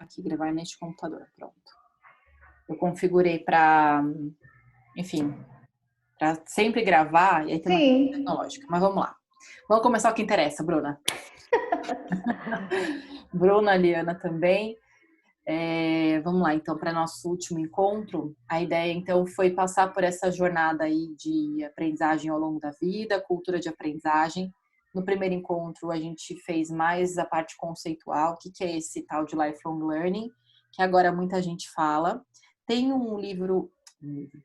aqui gravar neste computador, pronto. Eu configurei para, enfim, para sempre gravar e aí tem uma questão Sim. tecnológica. Mas vamos lá. Vamos começar o que interessa, Bruna. Bruna, Liana também. Vamos lá, então, para nosso último encontro, a ideia, então, foi passar por essa jornada aí de aprendizagem ao longo da vida, cultura de aprendizagem. No primeiro encontro, a gente fez mais a parte conceitual, o que é esse tal de lifelong learning, que agora muita gente fala. Tem um livro,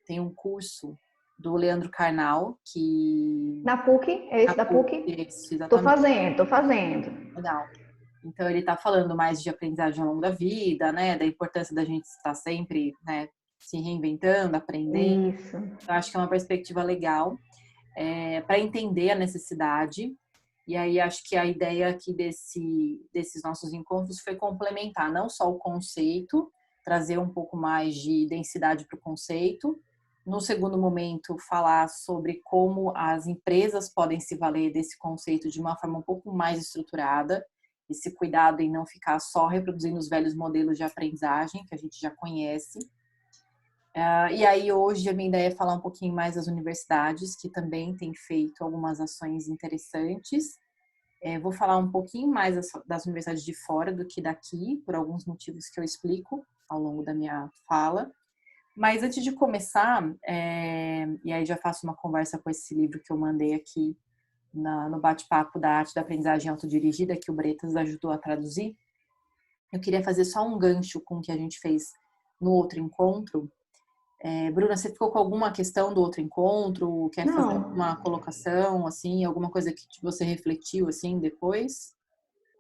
tem um curso do Leandro Carnal, que... Na PUC? É A esse da PUC, PUC? isso, Tô exatamente. fazendo, tô fazendo. Legal. Então, ele está falando mais de aprendizagem ao longo da vida, né? Da importância da gente estar sempre, né, se reinventando, aprendendo. Isso. Eu acho que é uma perspectiva legal para entender a necessidade. E aí, acho que a ideia aqui desses nossos encontros foi complementar não só o conceito, trazer um pouco mais de densidade para o conceito. No segundo momento, falar sobre como as empresas podem se valer desse conceito de uma forma um pouco mais estruturada, esse cuidado em não ficar só reproduzindo os velhos modelos de aprendizagem que a gente já conhece. E aí hoje a minha ideia é falar um pouquinho mais das universidades, que também têm feito algumas ações interessantes. Vou falar um pouquinho mais das universidades de fora do que daqui, por alguns motivos que eu explico ao longo da minha fala. Mas antes de começar, e aí já faço uma conversa com esse livro que eu mandei aqui no bate-papo da arte da aprendizagem autodirigida, que o Bretas ajudou a traduzir, eu queria fazer só um gancho com o que a gente fez no outro encontro. Bruna, você ficou com alguma questão do outro encontro? Quer fazer Não, alguma colocação, assim, alguma coisa que você refletiu, assim, depois?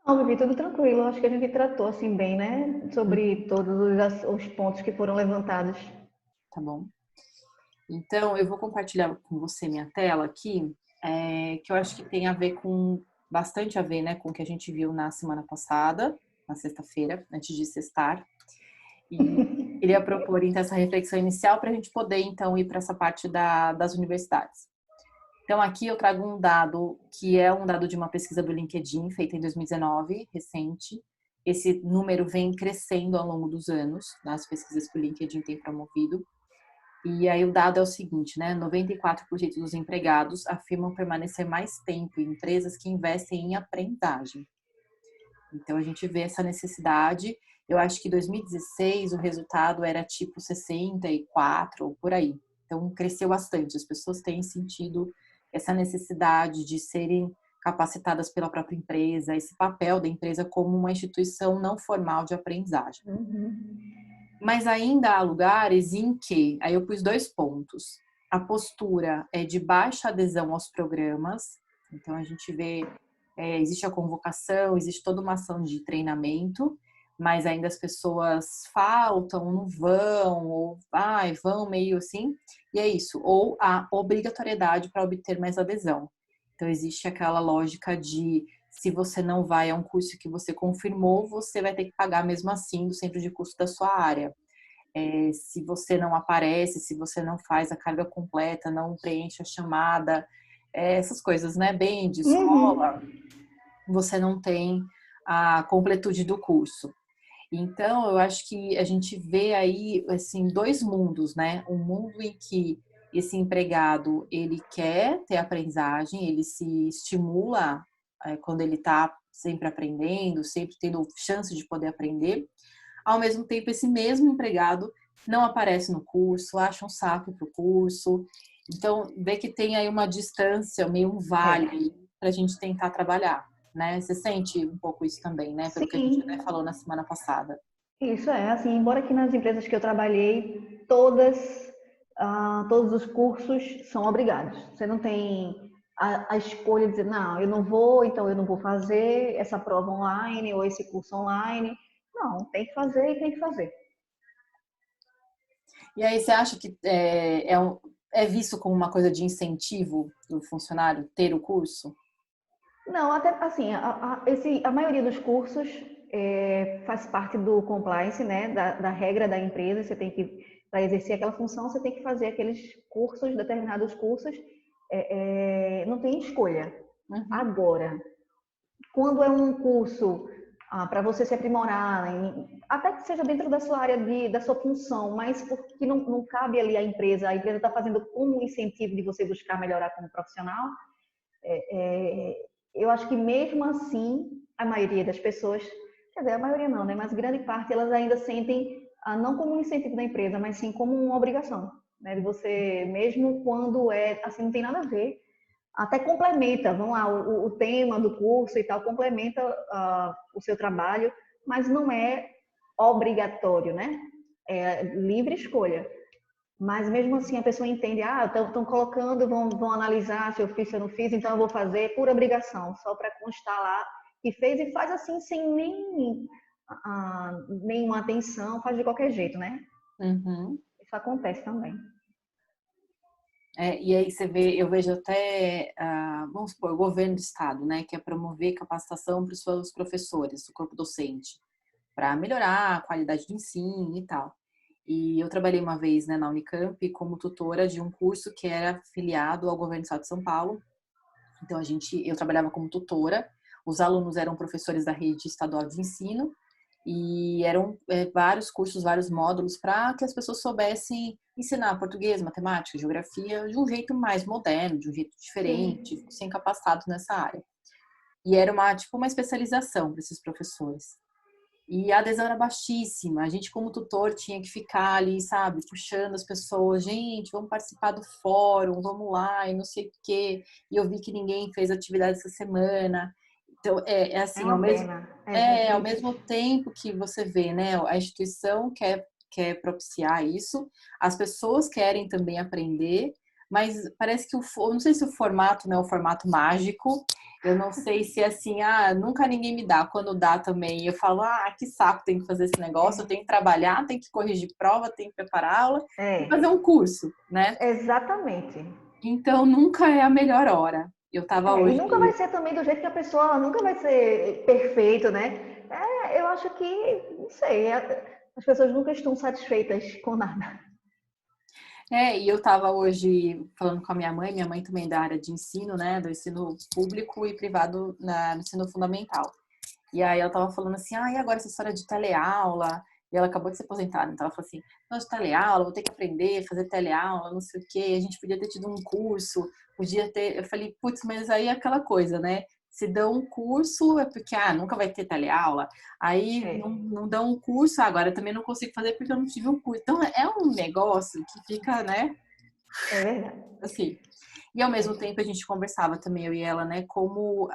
não, Vivi, tudo tranquilo. Acho que a gente tratou assim bem, né? Sobre todos os pontos que foram levantados. Tá bom. Então, eu vou compartilhar com você minha tela aqui, que eu acho que tem a ver bastante a ver, né, com o que a gente viu na semana passada, na sexta-feira, antes de sextar. E queria propor, então, essa reflexão inicial para a gente poder, então, ir para essa parte das universidades. Então, aqui eu trago um dado que é um dado de uma pesquisa do LinkedIn, feita em 2019, recente. Esse número vem crescendo ao longo dos anos, nas pesquisas que o LinkedIn tem promovido. E aí o dado é o seguinte, né? 94% dos empregados afirmam permanecer mais tempo em empresas que investem em aprendizagem. Então a gente vê essa necessidade. Eu acho que em 2016 o resultado era tipo 64 ou por aí. Então cresceu bastante. As pessoas têm sentido essa necessidade de serem capacitadas pela própria empresa, esse papel da empresa como uma instituição não formal de aprendizagem. Mas ainda há lugares em que, aí eu pus 2 pontos. A postura é de baixa adesão aos programas, então a gente vê, existe a convocação, existe toda uma ação de treinamento, mas ainda as pessoas faltam, não vão, ou vão meio assim, e é isso. Ou a obrigatoriedade para obter mais adesão. Então existe aquela lógica de se você não vai a um curso que você confirmou, você vai ter que pagar mesmo assim do centro de custo da sua área. Se você não aparece, se você não faz a carga completa, não preenche a chamada, essas coisas, né? Bem de Uhum. escola, você não tem a completude do curso. Então, eu acho que a gente vê aí, assim, 2 mundos, né? Um mundo em que esse empregado, ele quer ter aprendizagem, ele se estimula quando ele está sempre aprendendo, sempre tendo chance de poder aprender. Ao mesmo tempo, esse mesmo empregado não aparece no curso, acha um saco para o curso. Então, vê que tem aí uma distância, meio um É. vale para a gente tentar trabalhar, né? Você sente um pouco isso também, né? Pelo que a gente até Sim, falou na semana passada. isso é. Assim, embora que nas empresas que eu trabalhei, todos os cursos são obrigados. Você não tem a escolha de dizer, não, eu não vou, então eu não vou fazer essa prova online ou esse curso online. Não, tem que fazer e tem que fazer. E aí, você acha que é visto como uma coisa de incentivo do funcionário ter o curso? Não, até assim, a maioria dos cursos faz parte do compliance, né, da regra da empresa. Você tem que, para exercer aquela função, você tem que fazer aqueles cursos, determinados cursos, não tem escolha. Uhum. Agora, quando é um curso, para você se aprimorar, até que seja dentro da sua área da sua função, mas porque não cabe ali a empresa está fazendo como um incentivo de você buscar melhorar como profissional, eu acho que mesmo assim, a maioria das pessoas, quer dizer, a maioria não, né? Mas grande parte elas ainda sentem não como um incentivo da empresa, mas sim como uma obrigação, né? De você, mesmo quando assim, não tem nada a ver, até complementa, vamos lá, o tema do curso e tal, complementa o seu trabalho, mas não é obrigatório, né? É livre escolha. Mas mesmo assim a pessoa entende, estão colocando, vão analisar se eu fiz, se eu não fiz, então eu vou fazer por obrigação, só para constar lá que fez e faz assim sem nenhuma atenção, faz de qualquer jeito, né? Uhum. Isso acontece também. E aí você vê, eu vejo até, vamos supor, o governo do estado, né, que é promover capacitação para os seus professores, o corpo docente, para melhorar a qualidade do ensino e tal. E eu trabalhei uma vez, né, na Unicamp como tutora de um curso que era filiado ao governo do estado de São Paulo. Então eu trabalhava como tutora, os alunos eram professores da rede estadual de ensino e eram vários cursos, vários módulos para que as pessoas soubessem ensinar português, matemática, geografia de um jeito mais moderno, de um jeito diferente, Sim. sem capacitados nessa área. E era uma especialização para esses professores. E a adesão era baixíssima. A gente, como tutor, tinha que ficar ali, sabe, puxando as pessoas. Gente, vamos participar do fórum, vamos lá, e não sei o quê. E eu vi que ninguém fez atividade essa semana. Então, é É assim, uma pena. ao mesmo tempo que você vê, né, a instituição quer propiciar isso, as pessoas querem também aprender, mas parece que eu não sei se o formato não é o formato mágico, eu não sei se é assim, nunca ninguém me dá, quando dá também, eu falo, que saco, tem que fazer esse negócio, eu tenho que trabalhar, tenho que corrigir prova, tenho que preparar aula e fazer um curso, né? Exatamente. Então, nunca é a melhor hora. Eu tava E hoje. nunca vai ser também do jeito que a pessoa nunca vai ser perfeito, né? Eu acho que, não sei, as pessoas nunca estão satisfeitas com nada. E eu estava hoje falando com a minha mãe também da área de ensino, né, do ensino público e privado no ensino fundamental. E aí ela estava falando assim, e agora essa história de teleaula, e ela acabou de se aposentar, então ela falou assim, nossa, teleaula, vou ter que aprender, fazer teleaula, não sei o quê, a gente podia ter tido um curso, podia ter, eu falei, putz, mas aí é aquela coisa, né, se dão um curso é porque, nunca vai ter teleaula, aí não dão um curso, agora eu também não consigo fazer porque eu não tive um curso, então é um negócio que fica, né, É verdade. assim, e ao mesmo tempo a gente conversava também, eu e ela, né, como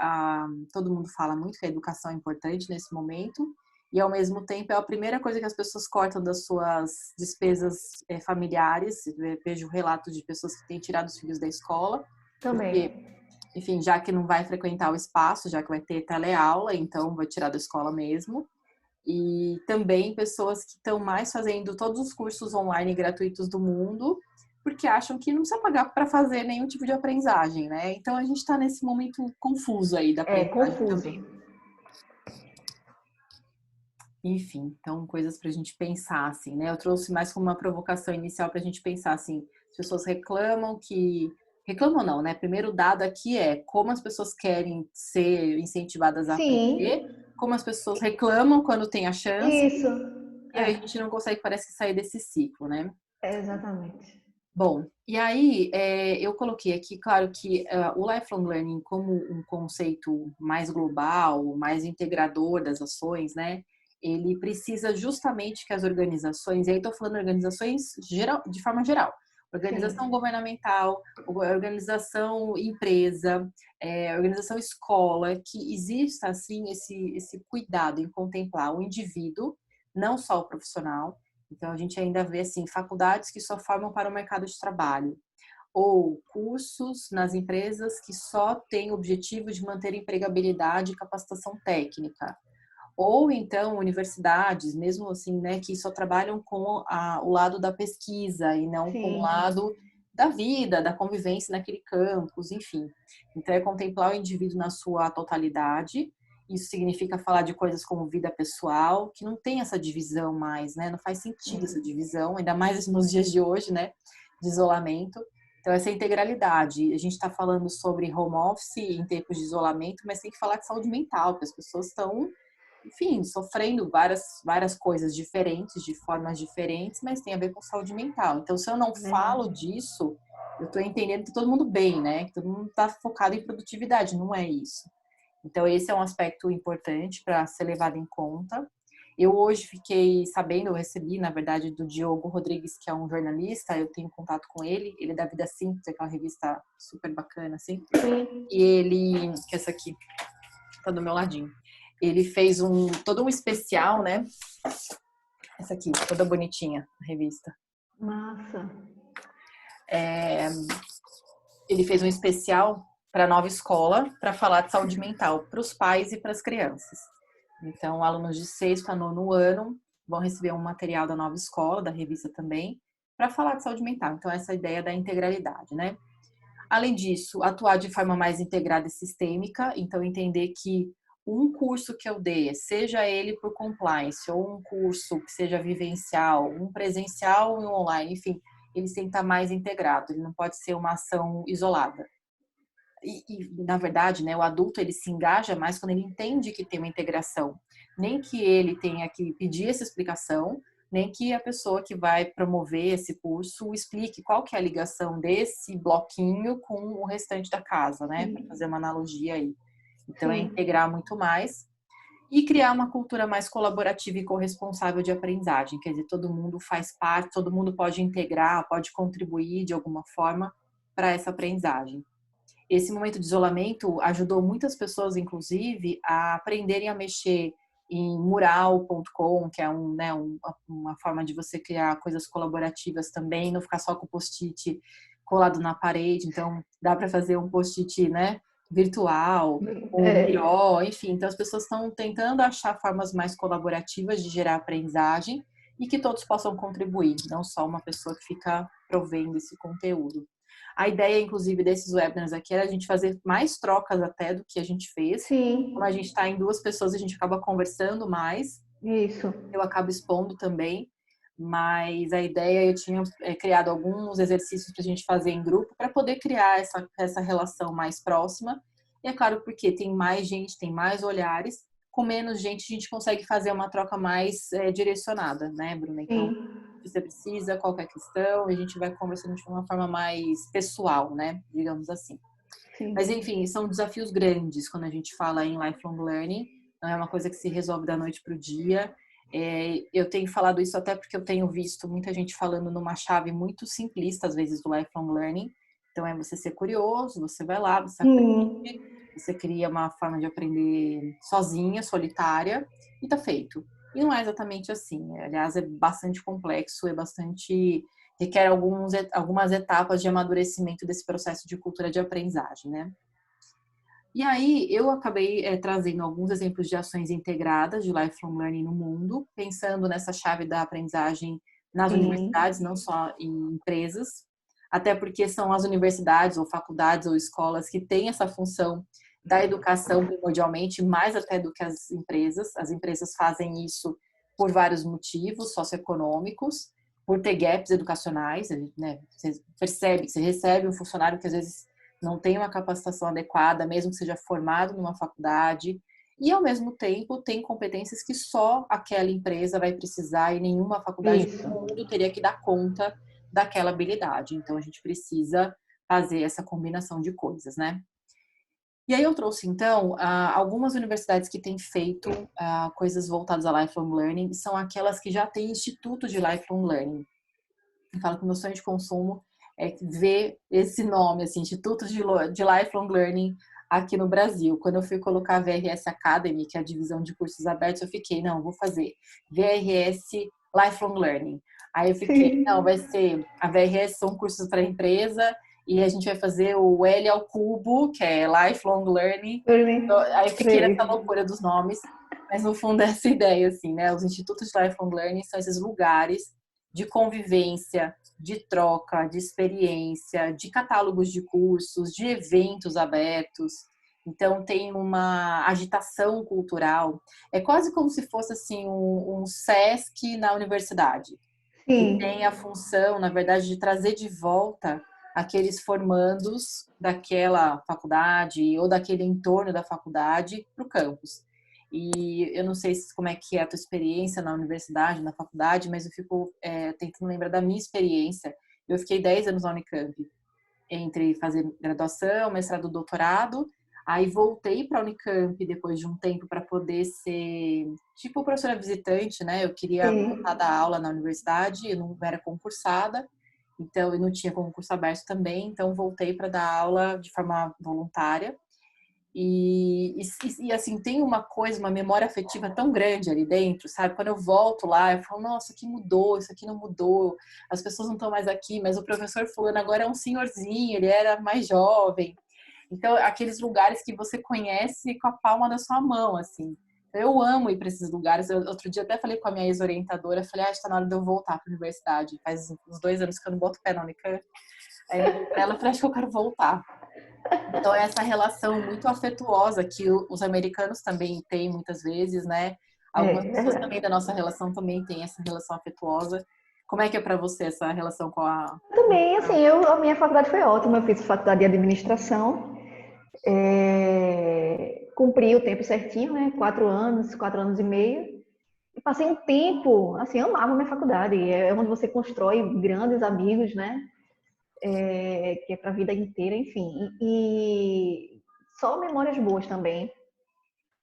todo mundo fala muito que a educação é importante nesse momento, e ao mesmo tempo é a primeira coisa que as pessoas cortam das suas despesas familiares. Eu vejo relatos de pessoas que têm tirado os filhos da escola, porque, Também. enfim, já que não vai frequentar o espaço, já que vai ter teleaula, então vai tirar da escola mesmo. E também pessoas que estão mais fazendo todos os cursos online gratuitos do mundo, porque acham que não precisa pagar para fazer nenhum tipo de aprendizagem, né? Então a gente está nesse momento confuso aí da aprendizagem Confuso. também. Enfim, então coisas para a gente pensar assim, né? Eu trouxe mais como uma provocação inicial para a gente pensar assim, as pessoas reclamam não, né? Primeiro dado aqui é como as pessoas querem ser incentivadas a aprender, Sim, como as pessoas reclamam quando tem a chance. isso. E aí a gente não consegue, parece que, sair desse ciclo, né? Exatamente. Bom, e aí eu coloquei aqui, claro que o lifelong learning como um conceito mais global, mais integrador das ações, né? Ele precisa justamente que as organizações, e aí estou falando organizações de forma geral, organização Sim. governamental, organização empresa, organização escola, que exista assim esse cuidado em contemplar o indivíduo, não só o profissional. Então, a gente ainda vê assim, faculdades que só formam para o mercado de trabalho, ou cursos nas empresas que só têm o objetivo de manter empregabilidade e capacitação técnica, ou então universidades, mesmo assim, né, que só trabalham com o lado da pesquisa e não com o Sim. lado da vida, da convivência naquele campus, enfim. Então, é contemplar o indivíduo na sua totalidade. Isso significa falar de coisas como vida pessoal, que não tem essa divisão mais, né? Não faz sentido essa divisão, ainda mais nos dias de hoje, né? De isolamento. Então, essa integralidade. A gente está falando sobre home office em tempos de isolamento, mas tem que falar de saúde mental, porque as pessoas estão enfim, sofrendo várias coisas diferentes, de formas diferentes, mas tem a ver com saúde mental. Então, se eu não falo Verdade. disso, eu estou entendendo que todo mundo bem, né? Que todo mundo está focado em produtividade, não é isso. Então, esse é um aspecto importante para ser levado em conta. Eu hoje fiquei sabendo, eu recebi, na verdade, do Diogo Rodrigues, que é um jornalista, eu tenho contato com ele, ele é da Vida Simples, aquela revista super bacana, assim. Sim. E ele, que é essa aqui, tá do meu ladinho. Ele fez todo um especial, né? Essa aqui, toda bonitinha, a revista. Massa. Ele fez um especial para a nova escola para falar de saúde mental para os pais e para as crianças. Então, alunos de sexto a nono ano vão receber um material da nova escola, da revista também, para falar de saúde mental. Então, essa ideia da integralidade, né? Além disso, atuar de forma mais integrada e sistêmica, então entender que um curso que eu dê, seja ele por compliance ou um curso que seja vivencial, um presencial e um online, enfim, ele tem que estar mais integrado, ele não pode ser uma ação isolada. Na verdade, né, o adulto ele se engaja mais quando ele entende que tem uma integração. Nem que ele tenha que pedir essa explicação, nem que a pessoa que vai promover esse curso explique qual que é a ligação desse bloquinho com o restante da casa, né? Para fazer uma analogia aí. Então, é Sim. integrar muito mais e criar uma cultura mais colaborativa e corresponsável de aprendizagem. Quer dizer, todo mundo faz parte, todo mundo pode integrar, pode contribuir de alguma forma para essa aprendizagem. Esse momento de isolamento ajudou muitas pessoas, inclusive, a aprenderem a mexer em mural.com, que é uma forma de você criar coisas colaborativas também, não ficar só com o post-it colado na parede. Então, dá para fazer um post-it, né, virtual, ou É, Miro, enfim. Então, as pessoas estão tentando achar formas mais colaborativas de gerar aprendizagem e que todos possam contribuir, não só uma pessoa que fica provendo esse conteúdo. A ideia, inclusive, desses webinars aqui era a gente fazer mais trocas até do que a gente fez. Como a sim, gente está em duas pessoas, a gente acaba conversando mais. isso. Eu acabo expondo também. Mas a ideia, eu tinha criado alguns exercícios para a gente fazer em grupo para poder criar essa relação mais próxima. E é claro, porque tem mais gente, tem mais olhares. Com menos gente, a gente consegue fazer uma troca mais direcionada, né, Bruna? Então, Sim, se você precisa, qualquer questão, a gente vai conversando de uma forma mais pessoal, né? Digamos assim. Mas, sim. enfim, são desafios grandes quando a gente fala em lifelong learning. Não é uma coisa que se resolve da noite para o dia. Eu tenho falado isso até porque eu tenho visto muita gente falando numa chave muito simplista, às vezes, do lifelong learning. Então, é você ser curioso, você vai lá, você aprende, Sim, você cria uma forma de aprender sozinha, solitária, e tá feito. E não é exatamente assim. Aliás, é bastante complexo, requer algumas etapas de amadurecimento desse processo de cultura de aprendizagem, né? E aí eu acabei trazendo alguns exemplos de ações integradas de lifelong learning no mundo, pensando nessa chave da aprendizagem nas universidades, sim, não só em empresas, até porque são as universidades ou faculdades ou escolas que têm essa função da educação primordialmente, mais até do que as empresas. As empresas fazem isso por vários motivos socioeconômicos, por ter gaps educacionais, né? Você percebe que você recebe um funcionário que às vezes não tem uma capacitação adequada, mesmo que seja formado numa faculdade, e ao mesmo tempo tem competências que só aquela empresa vai precisar e nenhuma faculdade isso. do mundo teria que dar conta daquela habilidade. Então a gente precisa fazer essa combinação de coisas, né? E aí eu trouxe então algumas universidades que têm feito coisas voltadas a lifelong learning, são aquelas que já têm instituto de lifelong learning. Eu falo que o meu sonho de consumo é ver esse nome, assim, Instituto de Lifelong Learning aqui no Brasil. Quando eu fui colocar a VRS Academy, que é a divisão de cursos abertos, eu fiquei, não, vou fazer VRS Lifelong Learning. Aí eu fiquei, não, vai Sim. ser, a VRS são cursos para empresa, e a gente vai fazer o L ao cubo, que é Lifelong Learning. Aí eu fiquei nessa Três. loucura dos nomes, mas no fundo é essa ideia, assim, né? Os institutos de Lifelong Learning são esses lugares de convivência, de troca, de experiência, de catálogos de cursos, de eventos abertos. Então tem uma agitação cultural. É quase como se fosse assim um SESC na universidade, que tem a Sim, função, na verdade, de trazer de volta aqueles formandos daquela faculdade ou daquele entorno da faculdade para o campus. E eu não sei como é que é a tua experiência na universidade, na faculdade, mas eu fico tentando lembrar da minha experiência. Eu fiquei 10 anos na Unicamp, entre fazer graduação, mestrado, doutorado. Aí voltei para a Unicamp depois de um tempo para poder ser tipo professora visitante, né? Eu queria voltar a Sim. dar aula na universidade, eu não era concursada, então eu não tinha concurso aberto também, então voltei para dar aula de forma voluntária. Assim, tem uma coisa, uma memória afetiva tão grande ali dentro, sabe? Quando eu volto lá, eu falo, nossa, aqui mudou, isso aqui não mudou, as pessoas não estão mais aqui, mas o professor fulano agora é um senhorzinho, ele era mais jovem. Então, aqueles lugares que você conhece com a palma da sua mão, assim. Eu amo ir para esses lugares. Outro dia até falei com a minha ex-orientadora, falei, está na hora de eu voltar para a universidade. Faz uns 2 anos que eu não boto pé na Unicamp. Aí eu falei pra ela, falei, acho que eu quero voltar. Então, é essa relação muito afetuosa que os americanos também têm muitas vezes, né? Algumas É pessoas verdade. também da nossa relação também têm essa relação afetuosa. Como é que é para você essa relação com a... Também, assim, a minha faculdade foi ótima, eu fiz faculdade de administração, cumpri o tempo certinho, né? 4 anos, 4 anos e meio. E passei um tempo, assim, eu amava minha faculdade, é onde você constrói grandes amigos, né? Que é para a vida inteira, enfim. E só memórias boas também.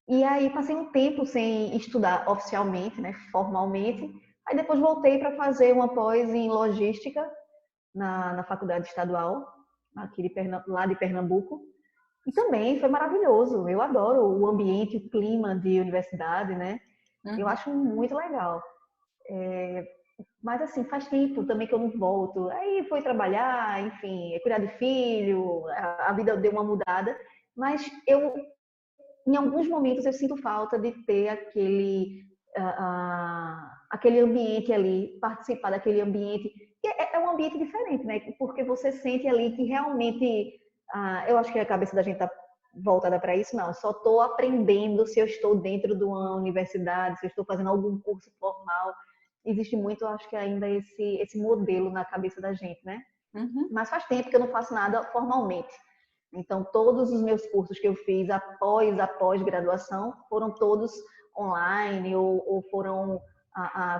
E aí passei um tempo sem estudar oficialmente, né, formalmente. Aí depois voltei para fazer uma pós em logística na faculdade estadual, aqui lá de Pernambuco. E também foi maravilhoso. Eu adoro o ambiente, o clima de universidade, né? Eu Uhum. acho muito legal. Mas assim, faz tempo também que eu não volto. Aí fui trabalhar, enfim, cuidar de filho, a vida deu uma mudada. Mas em alguns momentos eu sinto falta de ter aquele ambiente ali, participar daquele ambiente, que é um ambiente diferente, né? Porque você sente ali que realmente, eu acho que a cabeça da gente está voltada para isso, não, só estou aprendendo se eu estou dentro de uma universidade, se eu estou fazendo algum curso formal. Existe muito, eu acho que ainda esse modelo na cabeça da gente, né? Uhum. Mas faz tempo que eu não faço nada formalmente. Então, todos os meus cursos que eu fiz após a pós-graduação foram todos online ou foram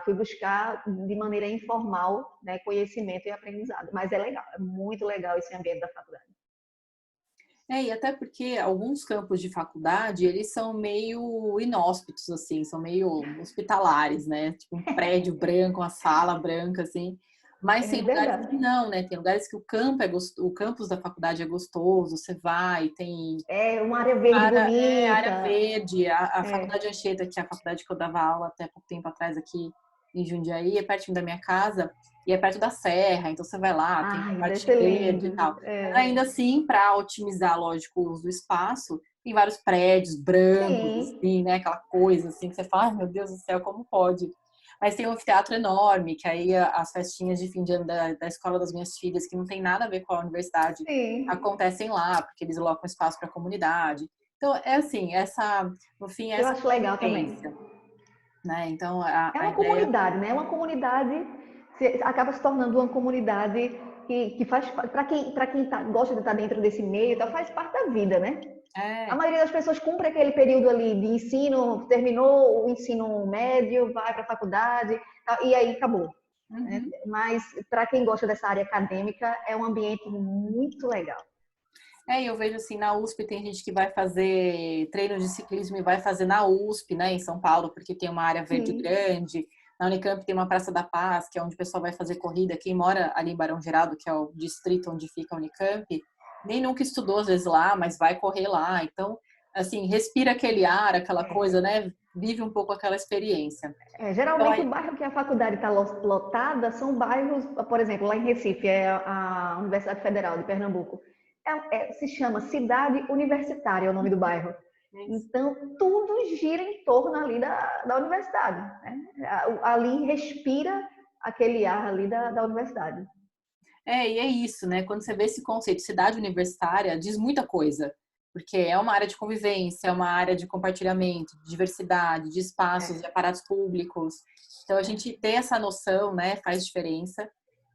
fui buscar de maneira informal, né, conhecimento e aprendizado. Mas é legal, é muito legal esse ambiente da faculdade. E até porque alguns campos de faculdade, eles são meio inóspitos, assim, são meio hospitalares, né? Tipo um prédio branco, uma sala branca, assim. Mas É tem lugares verdade. que não, né? Tem lugares que o campo o campus da faculdade é gostoso, você vai, tem É uma área verde área bonita. verde, a É. faculdade Anchieta, que é a faculdade que eu dava aula até pouco tempo atrás aqui em Jundiaí, é pertinho da minha casa e é perto da serra, então você vai lá, tem Ai, deve parte ser verde e lindo. tal. É. Ainda assim, para otimizar, lógico, o uso do espaço, tem vários prédios brancos, Sim, assim, né? Aquela coisa assim que você fala, ai meu Deus do céu, como pode? Mas tem um anfiteatro enorme, que aí as festinhas de fim de ano da escola das minhas filhas, que não tem nada a ver com a universidade, sim. acontecem lá, porque eles colocam espaço para a comunidade. Então, é assim, no fim, é Eu essa acho legal também. convivência, né? Então, É a uma ideia... comunidade, né? É uma comunidade acaba se tornando uma comunidade que faz para quem gosta de estar dentro desse meio, então faz parte da vida, né? A É, maioria das pessoas cumpre aquele período ali de ensino, terminou o ensino médio, vai para a faculdade e aí acabou. Né? uhum. Mas para quem gosta dessa área acadêmica, é um ambiente muito legal. Eu vejo assim, na USP tem gente que vai fazer treino de ciclismo e vai fazer na USP, né, em São Paulo, porque tem uma área verde Sim, grande. Na Unicamp tem uma Praça da Paz, que é onde o pessoal vai fazer corrida. Quem mora ali em Barão Geraldo, que é o distrito onde fica a Unicamp, nem nunca estudou às vezes lá, mas vai correr lá. Então, assim, respira aquele ar, aquela coisa, né? Vive um pouco aquela experiência. Então, geralmente o bairro que a faculdade está lotada são bairros, por exemplo, lá em Recife, é a Universidade Federal de Pernambuco. Se chama Cidade Universitária, é o nome do bairro. Então, tudo gira em torno ali da universidade. Né? Ali respira aquele ar ali da universidade. e é isso, né? Quando você vê esse conceito de cidade universitária, diz muita coisa, porque é uma área de convivência, é uma área de compartilhamento, de diversidade, de espaços, de É, aparatos públicos. Então, a gente ter essa noção, né, faz diferença.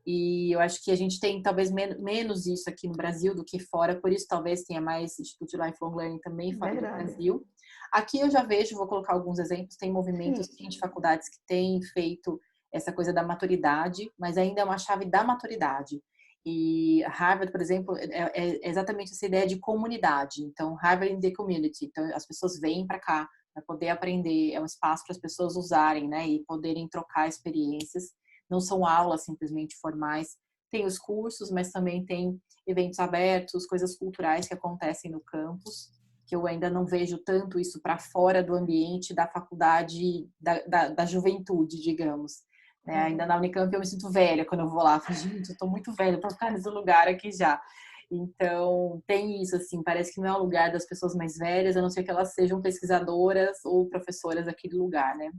E eu acho que a gente tem talvez menos isso aqui no Brasil do que fora, por isso talvez tenha mais Instituto de Lifelong Learning também fora do verdade. Brasil. Aqui eu já vejo, vou colocar alguns exemplos, tem movimentos Sim. de faculdades que têm feito essa coisa da maturidade, mas ainda é uma chave da maturidade. E Harvard, por exemplo, é exatamente essa ideia de comunidade. Então, Harvard in the community. Então, as pessoas vêm para cá para poder aprender, é um espaço para as pessoas usarem, né, e poderem trocar experiências. Não são aulas simplesmente formais. Tem os cursos, mas também tem eventos abertos, coisas culturais que acontecem no campus, que eu ainda não vejo tanto isso para fora do ambiente da faculdade, da juventude, digamos. Né? Ainda na Unicamp eu me sinto velha quando eu vou lá. Eu falo, gente, eu estou muito velha para ficar nesse lugar aqui já. Então, tem isso, assim, parece que não é o lugar das pessoas mais velhas, a não ser que elas sejam pesquisadoras ou professoras daquele lugar, né?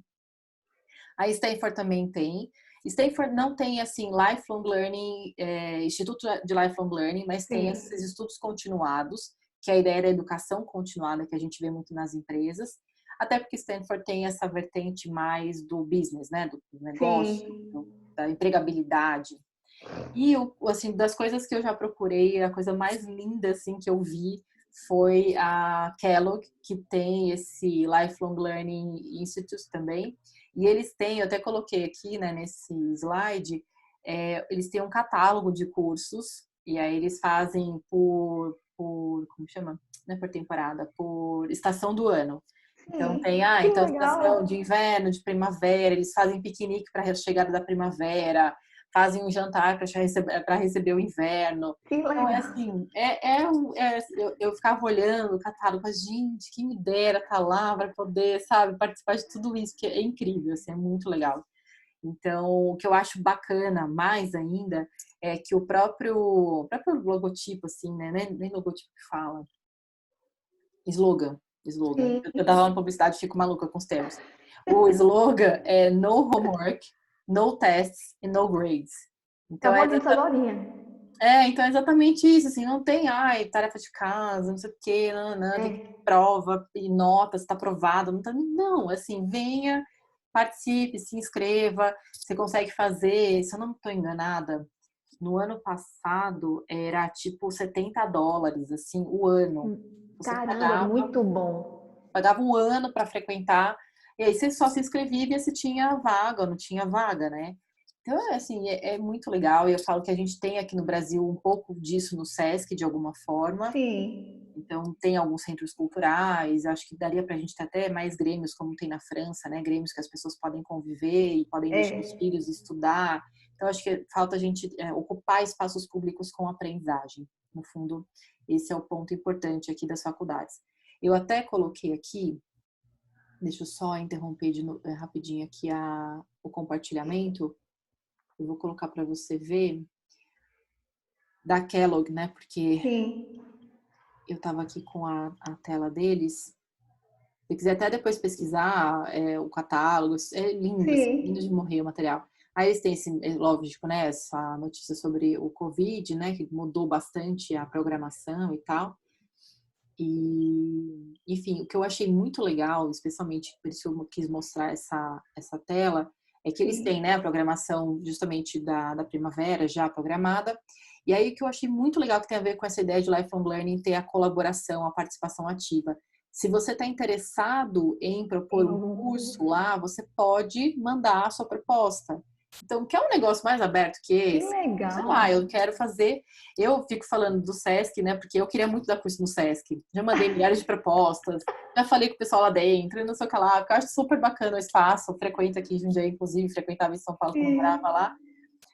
A Stanford também tem. Stanford não tem, assim, lifelong learning, instituto de lifelong learning, mas tem Sim. esses estudos continuados, que é a ideia da educação continuada que a gente vê muito nas empresas. Até porque Stanford tem essa vertente mais do business, né? Do negócio, Sim. da empregabilidade. E, assim, das coisas que eu já procurei, a coisa mais linda, assim, que eu vi foi a Kellogg, que tem esse Lifelong Learning Institute também. E eles têm, eu até coloquei aqui, né, nesse slide, eles têm um catálogo de cursos, e aí eles fazem como chama? Não é por temporada, por estação do ano. Então Sim. tem, Que então estação legal. de inverno, de primavera, eles fazem piquenique para a chegada da primavera, fazem um jantar para receber o inverno. Que Então, legal. assim, eu ficava olhando o catálogo, mas, gente, quem me dera estar lá para poder, sabe, participar de tudo isso, que é incrível, assim, é muito legal. Então, o que eu acho bacana mais ainda é que o próprio logotipo, assim, né, nem logotipo que fala, slogan, slogan. Sim. Eu tava lá na publicidade e fico maluca com os termos. O slogan é no homework, no tests e no grades. Então Tava é, olhando isso agorinha. então é exatamente isso, assim, não tem, tarefa de casa, não sei o quê, não, tem É. prova e nota, se está aprovado, não tá, não, assim, venha, participe, se inscreva, você consegue fazer, se eu não estou enganada, no ano passado era tipo US$ 70, assim, o ano. Você Caramba, pagava, muito bom. pagava um ano para frequentar, e aí você só se inscrevia e via se tinha vaga ou não tinha vaga, né? Então, assim, é muito legal. E eu falo que a gente tem aqui no Brasil um pouco disso no SESC, de alguma forma. Sim. Então, tem alguns centros culturais. Acho que daria para a gente ter até mais grêmios, como tem na França, né? Grêmios que as pessoas podem conviver e podem deixar os É. filhos estudar. Então, acho que falta a gente ocupar espaços públicos com aprendizagem. No fundo, esse é o ponto importante aqui das faculdades. Eu até coloquei aqui, deixa eu só interromper rapidinho aqui o compartilhamento. Eu vou colocar para você ver da Kellogg, né? Porque Sim. eu estava aqui com a tela deles. Se quiser até depois pesquisar o catálogo, é lindo, assim, lindo de Sim. morrer o material. Aí eles têm esse, lógico, né, essa notícia sobre o Covid, né, que mudou bastante a programação e tal. E, enfim, o que eu achei muito legal, especialmente por isso eu quis mostrar essa tela, é que eles têm, Sim. né, a programação justamente da primavera já programada. E aí o que eu achei muito legal que tem a ver com essa ideia de lifelong learning ter a colaboração, a participação ativa. Se você está interessado em propor Tem um algum curso curso? lá, você pode mandar a sua proposta. Então, quer um negócio mais aberto que Que esse? Sei legal. lá, eu quero fazer. Eu fico falando do SESC, né? Porque eu queria muito dar curso no SESC. Já mandei milhares de propostas, já falei com o pessoal lá dentro, e não sei o que lá, porque eu acho super bacana o espaço. Eu frequento aqui em Jundiaí, inclusive, frequentava em São Paulo quando eu morava lá. Sim.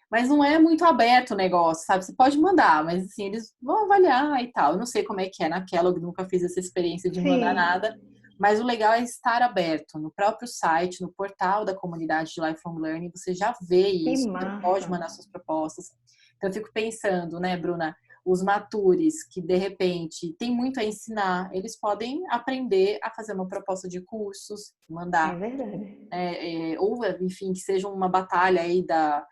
Mas não é muito aberto o negócio, sabe? Você pode mandar, mas assim, eles vão avaliar e tal. Eu não sei como é que é na Kellogg, nunca fiz essa experiência de mandar Sim. nada. Mas o legal é estar aberto no próprio site, no portal da comunidade de Lifelong Learning, você já vê Que isso, você pode massa. mandar suas propostas. Então, eu fico pensando, né, Bruna, os matures que de repente têm muito a ensinar, eles podem aprender a fazer uma proposta de cursos, É mandar, verdade. ou enfim, que seja uma batalha aí da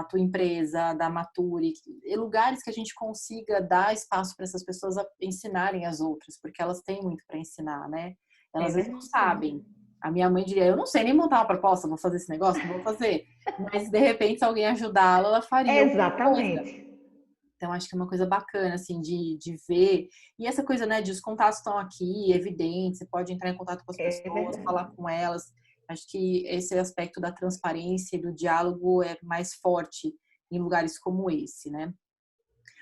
tua empresa, da Mature, lugares que a gente consiga dar espaço para essas pessoas ensinarem as outras, porque elas têm muito para ensinar, né? Elas É às vezes não verdade. sabem. A minha mãe diria, eu não sei nem montar uma proposta, vou fazer esse negócio, não vou fazer. Mas, de repente, se alguém ajudá-la, ela faria alguma coisa. Exatamente. Então, acho que é uma coisa bacana, assim, de ver. E essa coisa, né, de os contatos estão aqui, é evidente, você pode entrar em contato com as É pessoas, falar verdade. com elas. Acho que esse aspecto da transparência e do diálogo é mais forte em lugares como esse, né?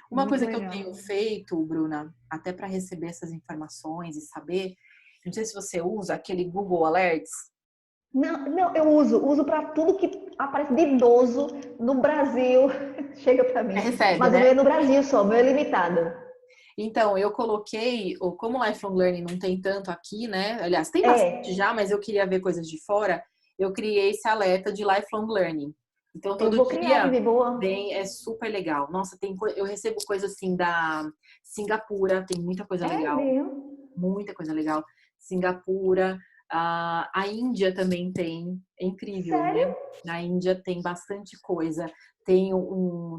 Uma Muito coisa que eu legal. tenho feito, Bruna, até para receber essas informações e saber, não sei se você usa aquele Google Alerts. Não, não, eu uso para tudo que aparece de idoso no Brasil, chega para Você mim. recebe, Mas o né? meu é no Brasil só, o meu é limitado. Então, eu coloquei, ou como o Lifelong Learning não tem tanto aqui, né? Aliás, tem bastante É, já, mas eu queria ver coisas de fora. Eu criei esse alerta de Lifelong Learning. Então, eu todo vou criar, dia Vivi, boa. vem, é super legal. Nossa, eu recebo coisa assim da Singapura, tem É, viu? muita coisa legal. Singapura, a Índia também tem, é incrível, Sério? né? Na Índia tem bastante coisa. Tem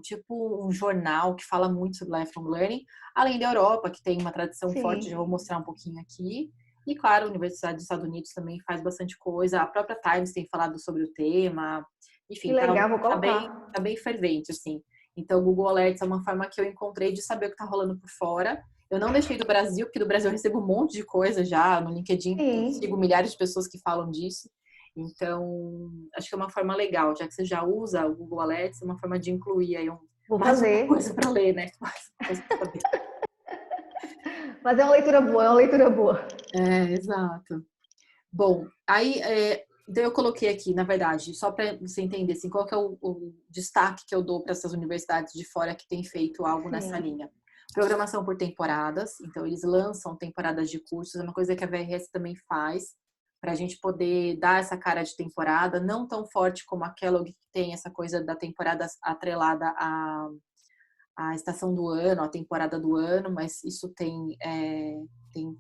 tipo um jornal que fala muito sobre lifelong learning, além da Europa, que tem uma tradição forte, já vou Sim. mostrar um pouquinho aqui. E claro, a Universidade dos Estados Unidos também faz bastante coisa. A própria Times tem falado sobre o tema. Que Enfim, legal, vou colocar. tá bem fervente, assim. Então, o Google Alerts é uma forma que eu encontrei de saber o que está rolando por fora. Eu não deixei do Brasil, porque do Brasil eu recebo um monte de coisa já. No LinkedIn, eu sigo Sim, milhares de pessoas que falam disso. Então, acho que é uma forma legal, já que você já usa o Google Alerts, é uma forma de incluir aí vou mais uma fazer. coisa para ler, né? Mais uma coisa para saber. Mas é uma leitura boa, é uma leitura boa. É, exato. Bom, aí então eu coloquei aqui, na verdade, só para você entender assim, qual que é o destaque que eu dou para essas universidades de fora que têm feito algo nessa Sim, linha. Programação por temporadas, então eles lançam temporadas de cursos, é uma coisa que a VRS também faz, para a gente poder dar essa cara de temporada, não tão forte como a Kellogg, que tem essa coisa da temporada atrelada à estação do ano, à temporada do ano, mas isso tem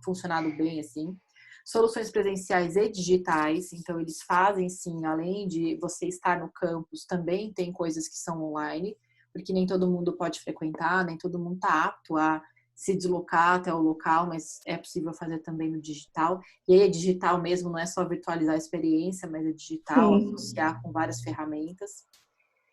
funcionado bem assim. Soluções presenciais e digitais, então eles fazem sim, além de você estar no campus, também tem coisas que são online, porque nem todo mundo pode frequentar, nem todo mundo está apto a se deslocar até o local, mas é possível fazer também no digital. E aí é digital mesmo, não é só virtualizar a experiência, mas é digital, sim. associar com várias ferramentas.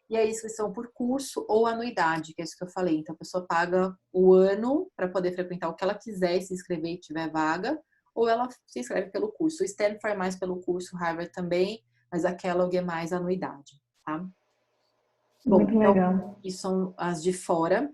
E a inscrição por curso ou anuidade, que é isso que eu falei. Então, a pessoa paga o ano para poder frequentar o que ela quiser e se inscrever e tiver vaga, ou ela se inscreve pelo curso. O Stanford é mais pelo curso, Harvard também, mas a Kellogg é mais anuidade, tá? Bom, Muito então, legal. isso são as de fora.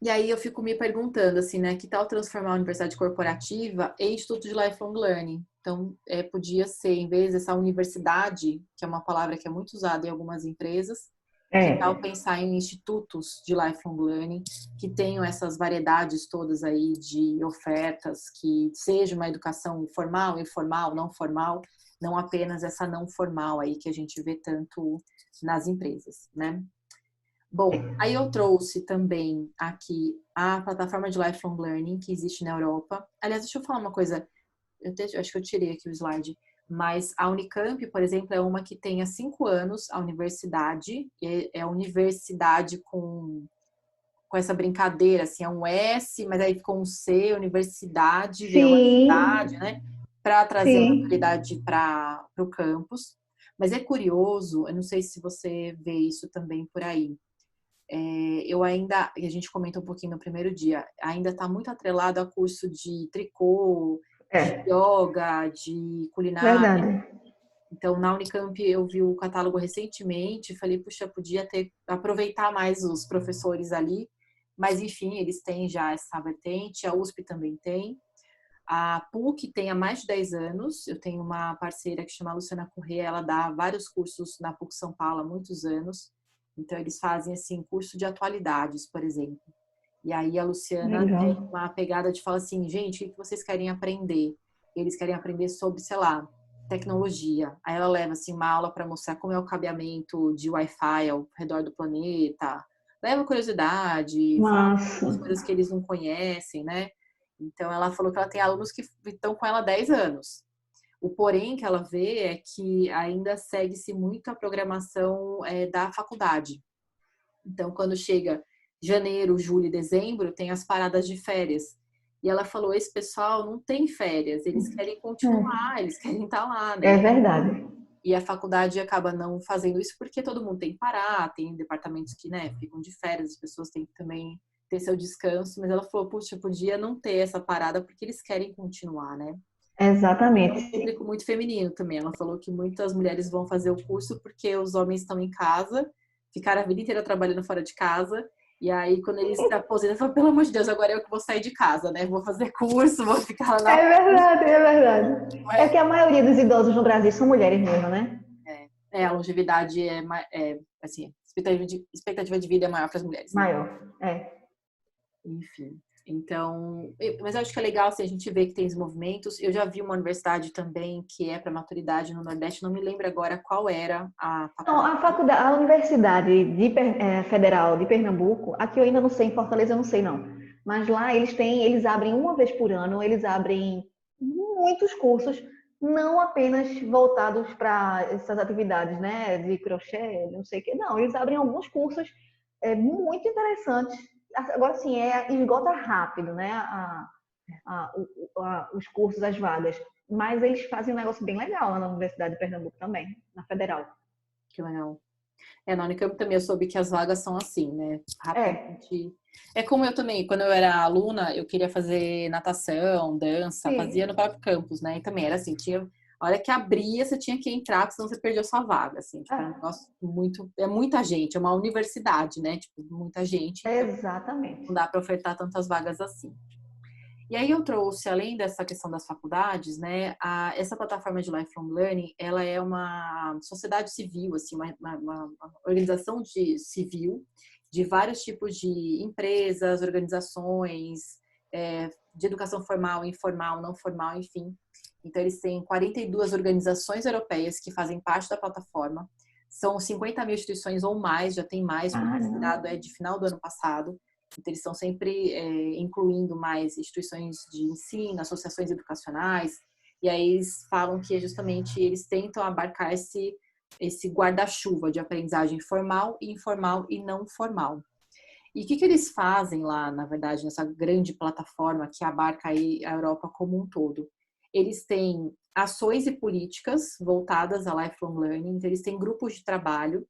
E aí eu fico me perguntando, assim, né, que tal transformar a universidade corporativa em instituto de lifelong learning? Então, podia ser, em vez dessa universidade, que é uma palavra que é muito usada em algumas empresas, que tal É, pensar em institutos de lifelong learning que tenham essas variedades todas aí de ofertas, que seja uma educação formal, informal, não formal, não apenas essa não formal aí que a gente vê tanto nas empresas, né? Bom, aí eu trouxe também aqui a plataforma de Lifelong Learning que existe na Europa. Aliás, deixa eu falar uma coisa, acho que eu tirei aqui o slide, mas a Unicamp, por exemplo, é uma que tem há 5 anos a universidade, é a universidade com essa brincadeira, assim, é um S, mas aí ficou um C, universidade, virou uma sim, cidade, né? Para trazer a sim. maturidade para o campus. Mas é curioso, eu não sei se você vê isso também por aí. Eu ainda, e a gente comentou um pouquinho no primeiro dia, ainda está muito atrelado a curso de tricô, de É, yoga, de culinária. verdade. Então, na Unicamp eu vi o catálogo recentemente, falei, puxa, podia aproveitar mais os professores ali, mas enfim, eles têm já essa vertente, a USP também tem. A PUC tem há mais de 10 anos, eu tenho uma parceira que chama Luciana Corrêa, ela dá vários cursos na PUC São Paulo há muitos anos, então eles fazem assim, curso de atualidades, por exemplo. E aí a Luciana tem Legal. uma pegada de falar assim, gente, o que vocês querem aprender? Eles querem aprender sobre, sei lá, tecnologia. Aí ela leva assim uma aula para mostrar como é o cabeamento de Wi-Fi ao redor do planeta. Leva curiosidade, fala Massa. as coisas que eles não conhecem, né? Então ela falou que ela tem alunos que estão com ela há 10 anos. O porém que ela vê é que ainda segue-se muito a programação da faculdade. Então, quando chega janeiro, julho e dezembro, tem as paradas de férias. E ela falou: esse pessoal não tem férias, eles querem continuar, eles querem estar lá, É né? verdade. e a faculdade acaba não fazendo isso porque todo mundo tem que parar, tem departamentos que, né, ficam de férias, as pessoas têm que também ter seu descanso, mas ela falou, puxa, podia não ter essa parada porque eles querem continuar, né? É um Exatamente. público muito feminino também. Ela falou que muitas mulheres vão fazer o curso porque os homens estão em casa, ficaram a vida inteira trabalhando fora de casa, e aí quando eles se aposentam, falam, pelo amor de Deus, agora eu que vou sair de casa, né? Vou fazer curso, vou ficar lá na... É verdade, é verdade. É que a maioria dos idosos no Brasil são mulheres mesmo, né? A longevidade assim, expectativa de vida é maior para as mulheres, né? Maior. É. Enfim. Então, mas eu acho que é legal se a gente vê que tem esses movimentos. Eu já vi uma universidade também que é para maturidade no Nordeste, não me lembro agora qual era a Então, faculdade. a faculdade, a Universidade Federal de Pernambuco, aqui eu ainda não sei, em Fortaleza eu não sei não. Mas lá eles abrem uma vez por ano, eles abrem muitos cursos, não apenas voltados para essas atividades, né, de crochê, não sei o que, não, eles abrem alguns cursos muito interessantes. Agora sim, esgota rápido, né, os cursos, as vagas. Mas eles fazem um negócio bem legal lá na Universidade de Pernambuco também, na Federal. Que legal. Na Unicamp também eu soube que as vagas são assim, né? É, Rapidamente. É como eu também, quando eu era aluna, eu queria fazer natação, dança, fazia no sim. próprio campus, né? E também era assim, tinha, a hora que abria, você tinha que entrar, porque senão você perdia a sua vaga, assim, tipo, era um Ah, negócio muito, é muita gente, é uma universidade, né? Tipo, muita gente, então não exatamente. dá para ofertar tantas vagas assim. E aí eu trouxe, além dessa questão das faculdades, né, essa plataforma de lifelong learning, ela é uma sociedade civil, assim, uma organização civil de vários tipos de empresas, organizações, de educação formal, informal, não formal, enfim. Então eles têm 42 organizações europeias que fazem parte da plataforma. São 50 mil instituições ou mais, já tem mais, porque esse Caramba. dado é de final do ano passado. Então, eles estão sempre incluindo mais instituições de ensino, associações educacionais, e aí eles falam que justamente eles tentam abarcar esse guarda-chuva de aprendizagem formal, informal e não formal. E o que eles fazem lá, na verdade, nessa grande plataforma que abarca aí a Europa como um todo? Eles têm ações e políticas voltadas a lifelong learning, então eles têm grupos de trabalho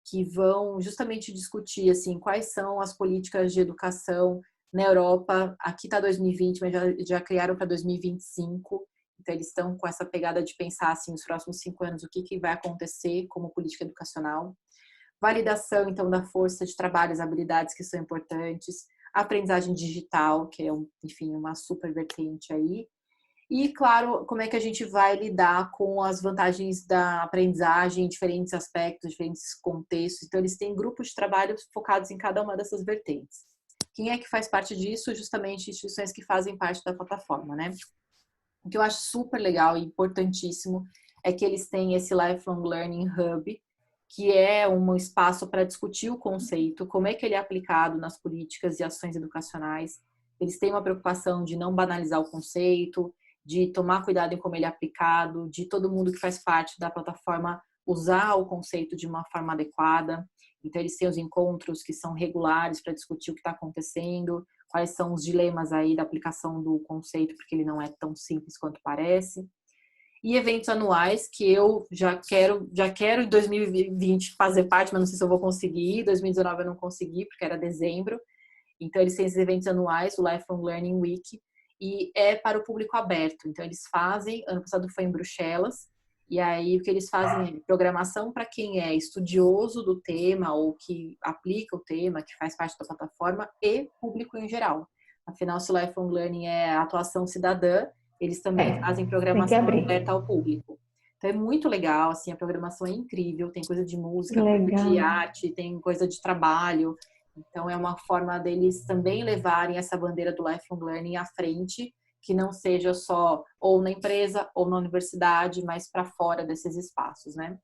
que vão justamente discutir assim quais são as políticas de educação na Europa. Aqui está 2020, mas já criaram para 2025. Então eles estão com essa pegada de pensar assim nos próximos 5 anos o que vai acontecer como política educacional. Validação então da força de trabalho, as habilidades que são importantes, aprendizagem digital, que é enfim uma super vertente aí. E, claro, como é que a gente vai lidar com as vantagens da aprendizagem em diferentes aspectos, diferentes contextos. Então, eles têm grupos de trabalho focados em cada uma dessas vertentes. Quem é que faz parte disso? Justamente instituições que fazem parte da plataforma, né? O que eu acho super legal e importantíssimo é que eles têm esse Lifelong Learning Hub, que é um espaço para discutir o conceito, como é que ele é aplicado nas políticas e ações educacionais. Eles têm uma preocupação de não banalizar o conceito, de tomar cuidado em como ele é aplicado, de todo mundo que faz parte da plataforma usar o conceito de uma forma adequada. Então, eles têm os encontros que são regulares para discutir o que está acontecendo, quais são os dilemas aí da aplicação do conceito, porque ele não é tão simples quanto parece. E eventos anuais que eu já quero em 2020 fazer parte, mas não sei se eu vou conseguir. 2019 eu não consegui, porque era dezembro. Então, eles têm esses eventos anuais, o Lifelong Learning Week, e é para o público aberto. Então, eles fazem, ano passado foi em Bruxelas, e aí o que eles fazem é programação para quem é estudioso do tema ou que aplica o tema, que faz parte da plataforma, e público em geral. Afinal, se o Lifelong Learning é atuação cidadã, eles também É, fazem tem que programação abrir. aberta ao público. Então é muito legal, assim, a programação é incrível, tem coisa de Que música, coisa de legal. arte, tem coisa de trabalho. Então é uma forma deles também levarem essa bandeira do lifelong learning à frente, que não seja só ou na empresa ou na universidade, mas para fora desses espaços, né?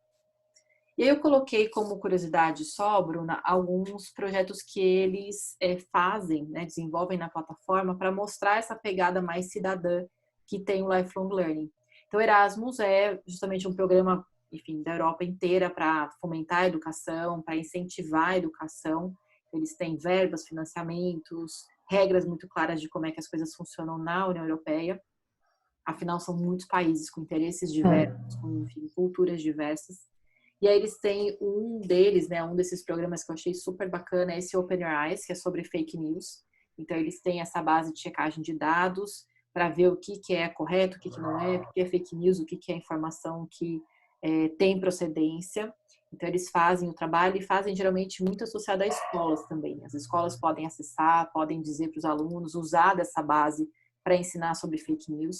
E aí eu coloquei como curiosidade só, Bruna, alguns projetos que eles fazem, né, desenvolvem na plataforma para mostrar essa pegada mais cidadã que tem o Lifelong Learning. Então, Erasmus é justamente um programa, enfim, da Europa inteira para fomentar a educação, para incentivar a educação. Eles têm verbas, financiamentos, regras muito claras de como é que as coisas funcionam na União Europeia. Afinal, são muitos países com interesses diversos, com, enfim, culturas diversas. E aí eles têm um deles, né, um desses programas que eu achei super bacana, é esse Open Your Eyes, que é sobre fake news. Então, eles têm essa base de checagem de dados para ver o que é correto, o que não é, o que é fake news, o que é informação que tem procedência. Então, eles fazem o trabalho e fazem geralmente muito associado a escolas também. As escolas podem acessar, podem dizer para os alunos, usar dessa base para ensinar sobre fake news.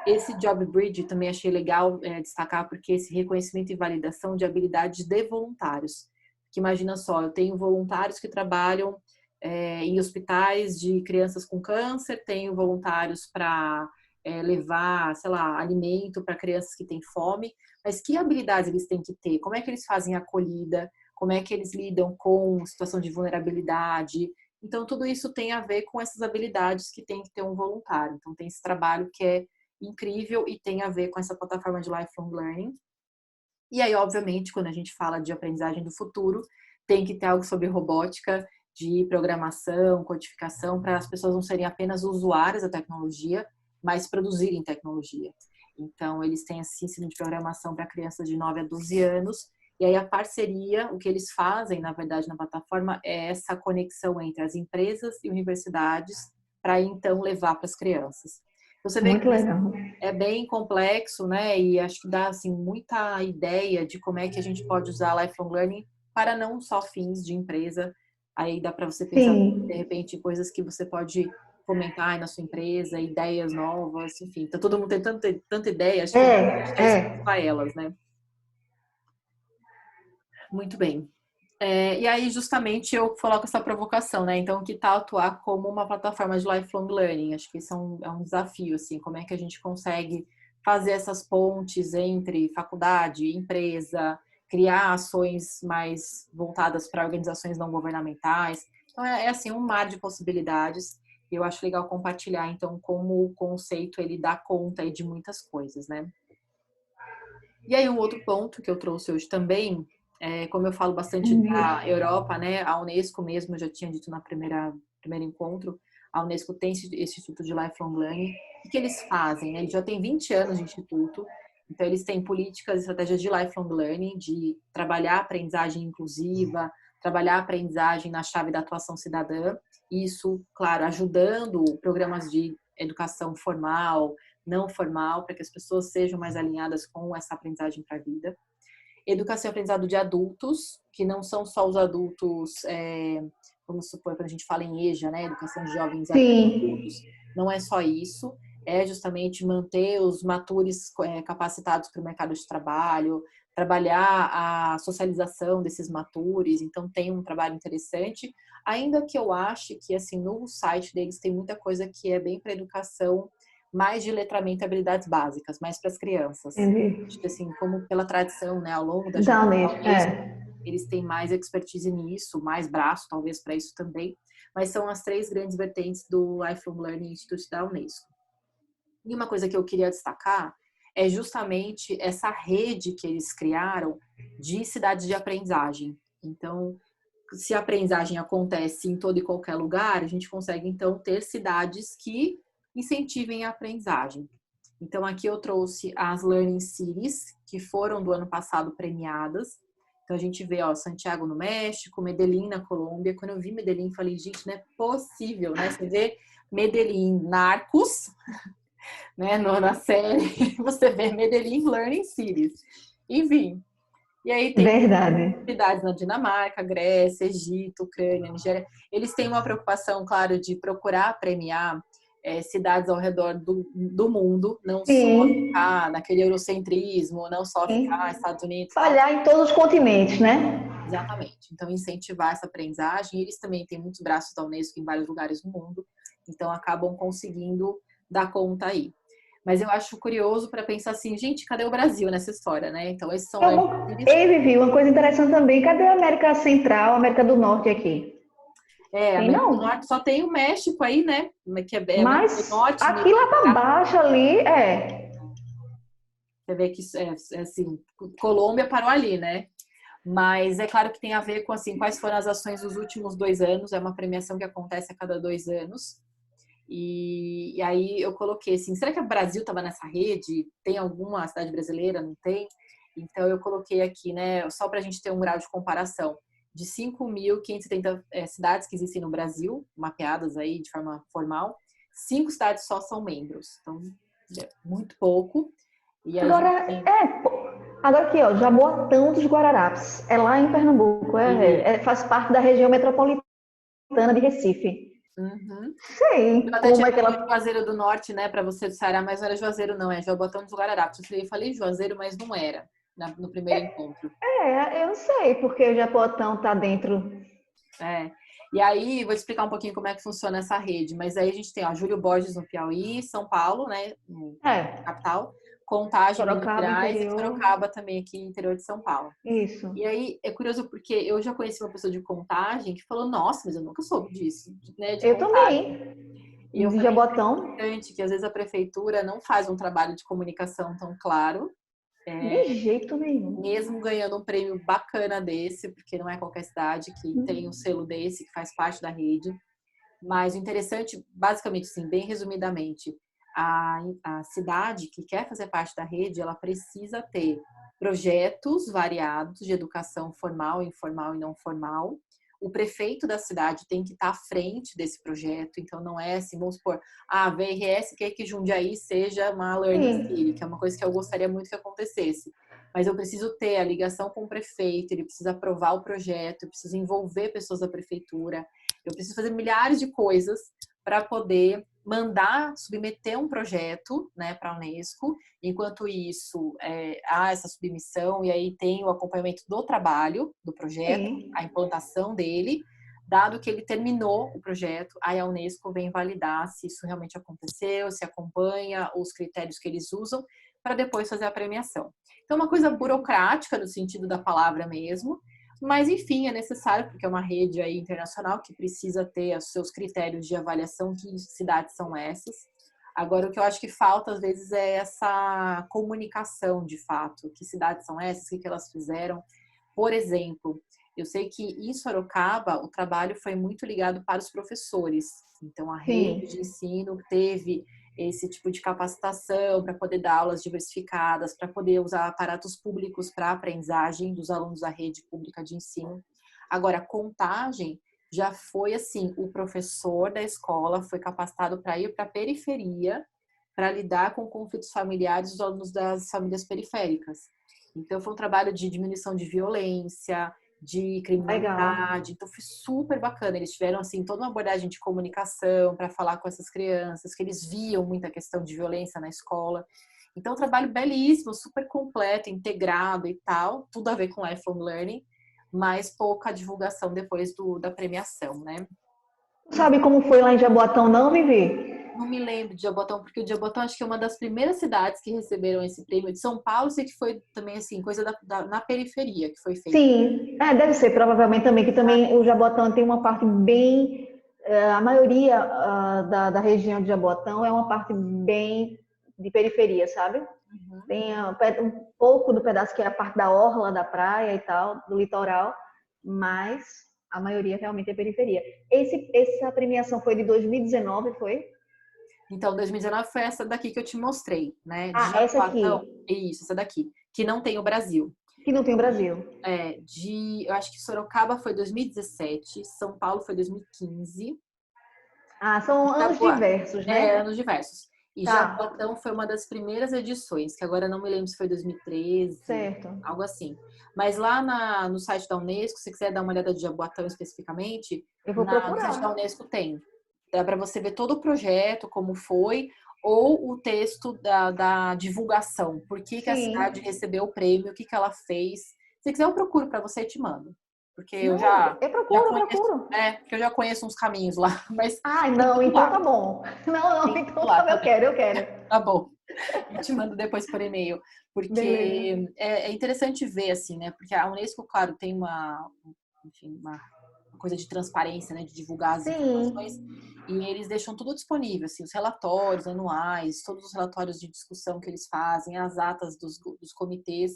Esse Job Bridge também achei legal destacar, porque esse reconhecimento e validação de habilidades de voluntários. Que imagina só, eu tenho voluntários que trabalham em hospitais de crianças com câncer, tenho voluntários para levar, sei lá, alimento para crianças que têm fome, mas que habilidades eles têm que ter? Como é que eles fazem a acolhida? Como é que eles lidam com situação de vulnerabilidade? Então, tudo isso tem a ver com essas habilidades que tem que ter um voluntário. Então, tem esse trabalho que é incrível e tem a ver com essa plataforma de lifelong learning. E aí, obviamente, quando a gente fala de aprendizagem do futuro, tem que ter algo sobre robótica, de programação, codificação, para as pessoas não serem apenas usuárias da tecnologia, mas produzirem tecnologia. Então, eles têm esse ensino de programação para crianças de 9 a 12 anos, e aí a parceria, o que eles fazem, na verdade, na plataforma, é essa conexão entre as empresas e universidades, para então levar para as crianças. Você vê Muito que legal. é bem complexo, né? E acho que dá assim muita ideia de como é que a gente pode usar lifelong learning para não só fins de empresa. Aí dá para você pensar de Sim, repente em coisas que você pode fomentar aí na sua empresa, ideias novas, enfim. Tá todo mundo tem tanta ideia, acho que a gente quer é. expressar elas, né? Muito bem. E aí, justamente, eu coloco essa provocação, né? Então, que tal atuar como uma plataforma de lifelong learning? Acho que isso é um desafio, assim, como é que a gente consegue fazer essas pontes entre faculdade, empresa, criar ações mais voltadas para organizações não governamentais. Então, assim, um mar de possibilidades. E eu acho legal compartilhar, então, como o conceito, ele dá conta aí de muitas coisas, né? E aí, um outro ponto que eu trouxe hoje também, como eu falo bastante da Europa, né, a Unesco mesmo, eu já tinha dito na primeiro encontro, a Unesco tem esse Instituto de Lifelong Learning. O que eles fazem? Né? Eles já têm 20 anos de instituto, então eles têm políticas e estratégias de lifelong learning, de trabalhar a aprendizagem inclusiva, trabalhar a aprendizagem na chave da atuação cidadã, isso, claro, ajudando programas de educação formal, não formal, para que as pessoas sejam mais alinhadas com essa aprendizagem para a vida. Educação e aprendizado de adultos, que não são só os adultos, vamos supor, quando a gente fala em EJA, né, educação de jovens e Sim. adultos, não é só isso, é justamente manter os matures capacitados para o mercado de trabalho, trabalhar a socialização desses matures, então tem um trabalho interessante, ainda que eu ache que, assim, no site deles tem muita coisa que é bem para educação, mais de letramento e habilidades básicas, mais para as crianças. Entendi. Acho que, assim, como pela tradição, né, ao longo da Da jornada da Unesco, Unesco, eles têm mais expertise nisso, mais braço, talvez, para isso também, mas são as três grandes vertentes do Lifelong Learning Institute da Unesco. E uma coisa que eu queria destacar é justamente essa rede que eles criaram de cidades de aprendizagem. Então, se a aprendizagem acontece em todo e qualquer lugar, a gente consegue, então, ter cidades que incentivem a aprendizagem. Então, aqui eu trouxe as Learning Cities, que foram do ano passado premiadas. Então, a gente vê, ó, Santiago no México, Medellín na Colômbia. Quando eu vi Medellín, falei, gente, não é possível, né? Você vê Medellín Narcos, né, na série, você vê Medellín Learning Cities. Enfim, e aí tem verdade. cidades na Dinamarca, Grécia, Egito, Ucrânia, Nigéria. Eles têm uma preocupação, claro, de procurar premiar cidades ao redor do mundo, não só Sim, ficar naquele eurocentrismo, não só ficar sim. Estados Unidos e tal. Falhar em todos os continentes, né? Exatamente. Então, incentivar essa aprendizagem. Eles também têm muitos braços da Unesco em vários lugares do mundo, então acabam conseguindo dar conta aí. Mas eu acho curioso para pensar assim, gente, cadê o Brasil nessa história, né? Então, esses são learning cities. Ei, Vivi, uma coisa interessante também. Cadê a América Central, a América do Norte aqui? Tem América do não? Norte só tem o México aí, né? Que é América do Mas Norte, aqui lá para baixo ali, você vê que assim, Colômbia parou ali, né? Mas é claro que tem a ver com assim, quais foram as ações dos últimos 2 anos. É uma premiação que acontece a cada 2 anos. E aí eu coloquei assim, será que o Brasil estava nessa rede? Tem alguma cidade brasileira? Não tem? Então eu coloquei aqui, né, só para a gente ter um grau de comparação, de 5.570 cidades que existem no Brasil, mapeadas aí de forma formal, 5 cidades só são membros. Então, é muito pouco. E a Agora, gente tem... agora aqui, ó, Jaboatão dos Guararapes. É lá em Pernambuco, faz parte da região metropolitana de Recife. Uhum. Eu Sei até como tinha é que falado ela. Juazeiro do Norte, né, para você do Ceará, mas não era Juazeiro, não, é Jabotão dos Guararapes. Eu falei Juazeiro, mas não era no primeiro encontro. Eu não sei porque o Jaboatão tá dentro. É. E aí, vou te explicar um pouquinho como é que funciona essa rede. Mas aí a gente tem, ó, Júlio Borges no Piauí, São Paulo, né, no É, capital, Contagem, Minas Sorocaba, Gerais e interior. Sorocaba também aqui no interior de São Paulo. Isso. E aí é curioso porque eu já conheci uma pessoa de Contagem que falou, nossa, mas eu nunca soube disso, né, de Eu Contagem. também, E eu de falei, Jabotão. interessante que às vezes a prefeitura não faz um trabalho de comunicação tão claro, De jeito nenhum. mesmo ganhando um prêmio bacana desse, porque não é qualquer cidade que tem um selo desse, que faz parte da rede. Mas o interessante, basicamente, assim, bem resumidamente, a cidade que quer fazer parte da rede, ela precisa ter projetos variados de educação formal, informal e não formal. O prefeito da cidade tem que estar à frente desse projeto, então não é assim, vamos supor, a VRS quer que Jundiaí seja uma Learning City, que é Sim, uma coisa que eu gostaria muito que acontecesse. Mas eu preciso ter a ligação com o prefeito, ele precisa aprovar o projeto, eu preciso envolver pessoas da prefeitura, eu preciso fazer milhares de coisas para poder mandar, submeter um projeto, né, para a Unesco. Enquanto isso, há essa submissão e aí tem o acompanhamento do trabalho do projeto, sim. a implantação dele. Dado que ele terminou o projeto, aí a Unesco vem validar se isso realmente aconteceu, se acompanha os critérios que eles usam, para depois fazer a premiação. Então, uma coisa burocrática no sentido da palavra mesmo, mas, enfim, é necessário, porque é uma rede aí internacional que precisa ter os seus critérios de avaliação, que cidades são essas. Agora, o que eu acho que falta, às vezes, é essa comunicação, de fato. Que cidades são essas, o que elas fizeram. Por exemplo, eu sei que em Sorocaba, o trabalho foi muito ligado para os professores. Então, a rede de Sim. ensino teve esse tipo de capacitação para poder dar aulas diversificadas, para poder usar aparatos públicos para a aprendizagem dos alunos da rede pública de ensino. Agora, a Contagem já foi assim, o professor da escola foi capacitado para ir para a periferia para lidar com conflitos familiares dos alunos das famílias periféricas. Então, foi um trabalho de diminuição de violência, de Legal. criminalidade. Então, foi super bacana. Eles tiveram, assim, toda uma abordagem de comunicação para falar com essas crianças, que eles viam muita questão de violência na escola. Então, um trabalho belíssimo, super completo, integrado e tal. Tudo a ver com lifelong learning, mas pouca divulgação depois da premiação, né? Sabe como foi lá em Jaboatão, não, Vivi? Não me lembro de Jabotão, porque o Jabotão acho que é uma das primeiras cidades que receberam esse prêmio. De São Paulo, sei que foi também assim, coisa na periferia que foi feita. Sim, deve ser, provavelmente também, que também o Jaboatão tem uma parte bem. A maioria da região de Jaboatão é uma parte bem de periferia, sabe? Uhum. Tem um pouco do pedaço que é a parte da orla da praia e tal, do litoral, mas a maioria realmente é periferia. Essa premiação foi de 2019, foi? Então, 2019 foi essa daqui que eu te mostrei, né? De Ah, essa Jaboatão, aqui, isso, essa daqui, que não tem o Brasil. que não tem o Brasil. Eu acho que Sorocaba foi 2017, São Paulo foi 2015, Ah, são anos Jaboatão, diversos, né? anos diversos. E Tá, Jaboatão foi uma das primeiras edições, que agora não me lembro se foi 2013, certo. algo assim. Mas lá no site da Unesco, se você quiser dar uma olhada de Jaboatão especificamente, Eu vou no site da procurar. Unesco tem. Dá para você ver todo o projeto, como foi, ou o texto da divulgação. Por que a cidade Sim. recebeu o prêmio, o que ela fez. Se quiser, eu procuro para você e te mando. Porque eu Não, já, eu já procuro, eu conheço, procuro. porque eu já conheço uns caminhos lá, mas Ai, tem não, tudo então lá. tá bom. Não, não, Tem tudo então lá tá, eu também. quero, eu quero. Tá bom. Eu te mando depois por e-mail. Beleza. Porque é interessante ver, assim, né? Porque a Unesco, claro, tem enfim, uma coisa de transparência, né? De divulgar as informações. Sim, E eles deixam tudo disponível, assim, os relatórios anuais, todos os relatórios de discussão que eles fazem, as atas dos comitês.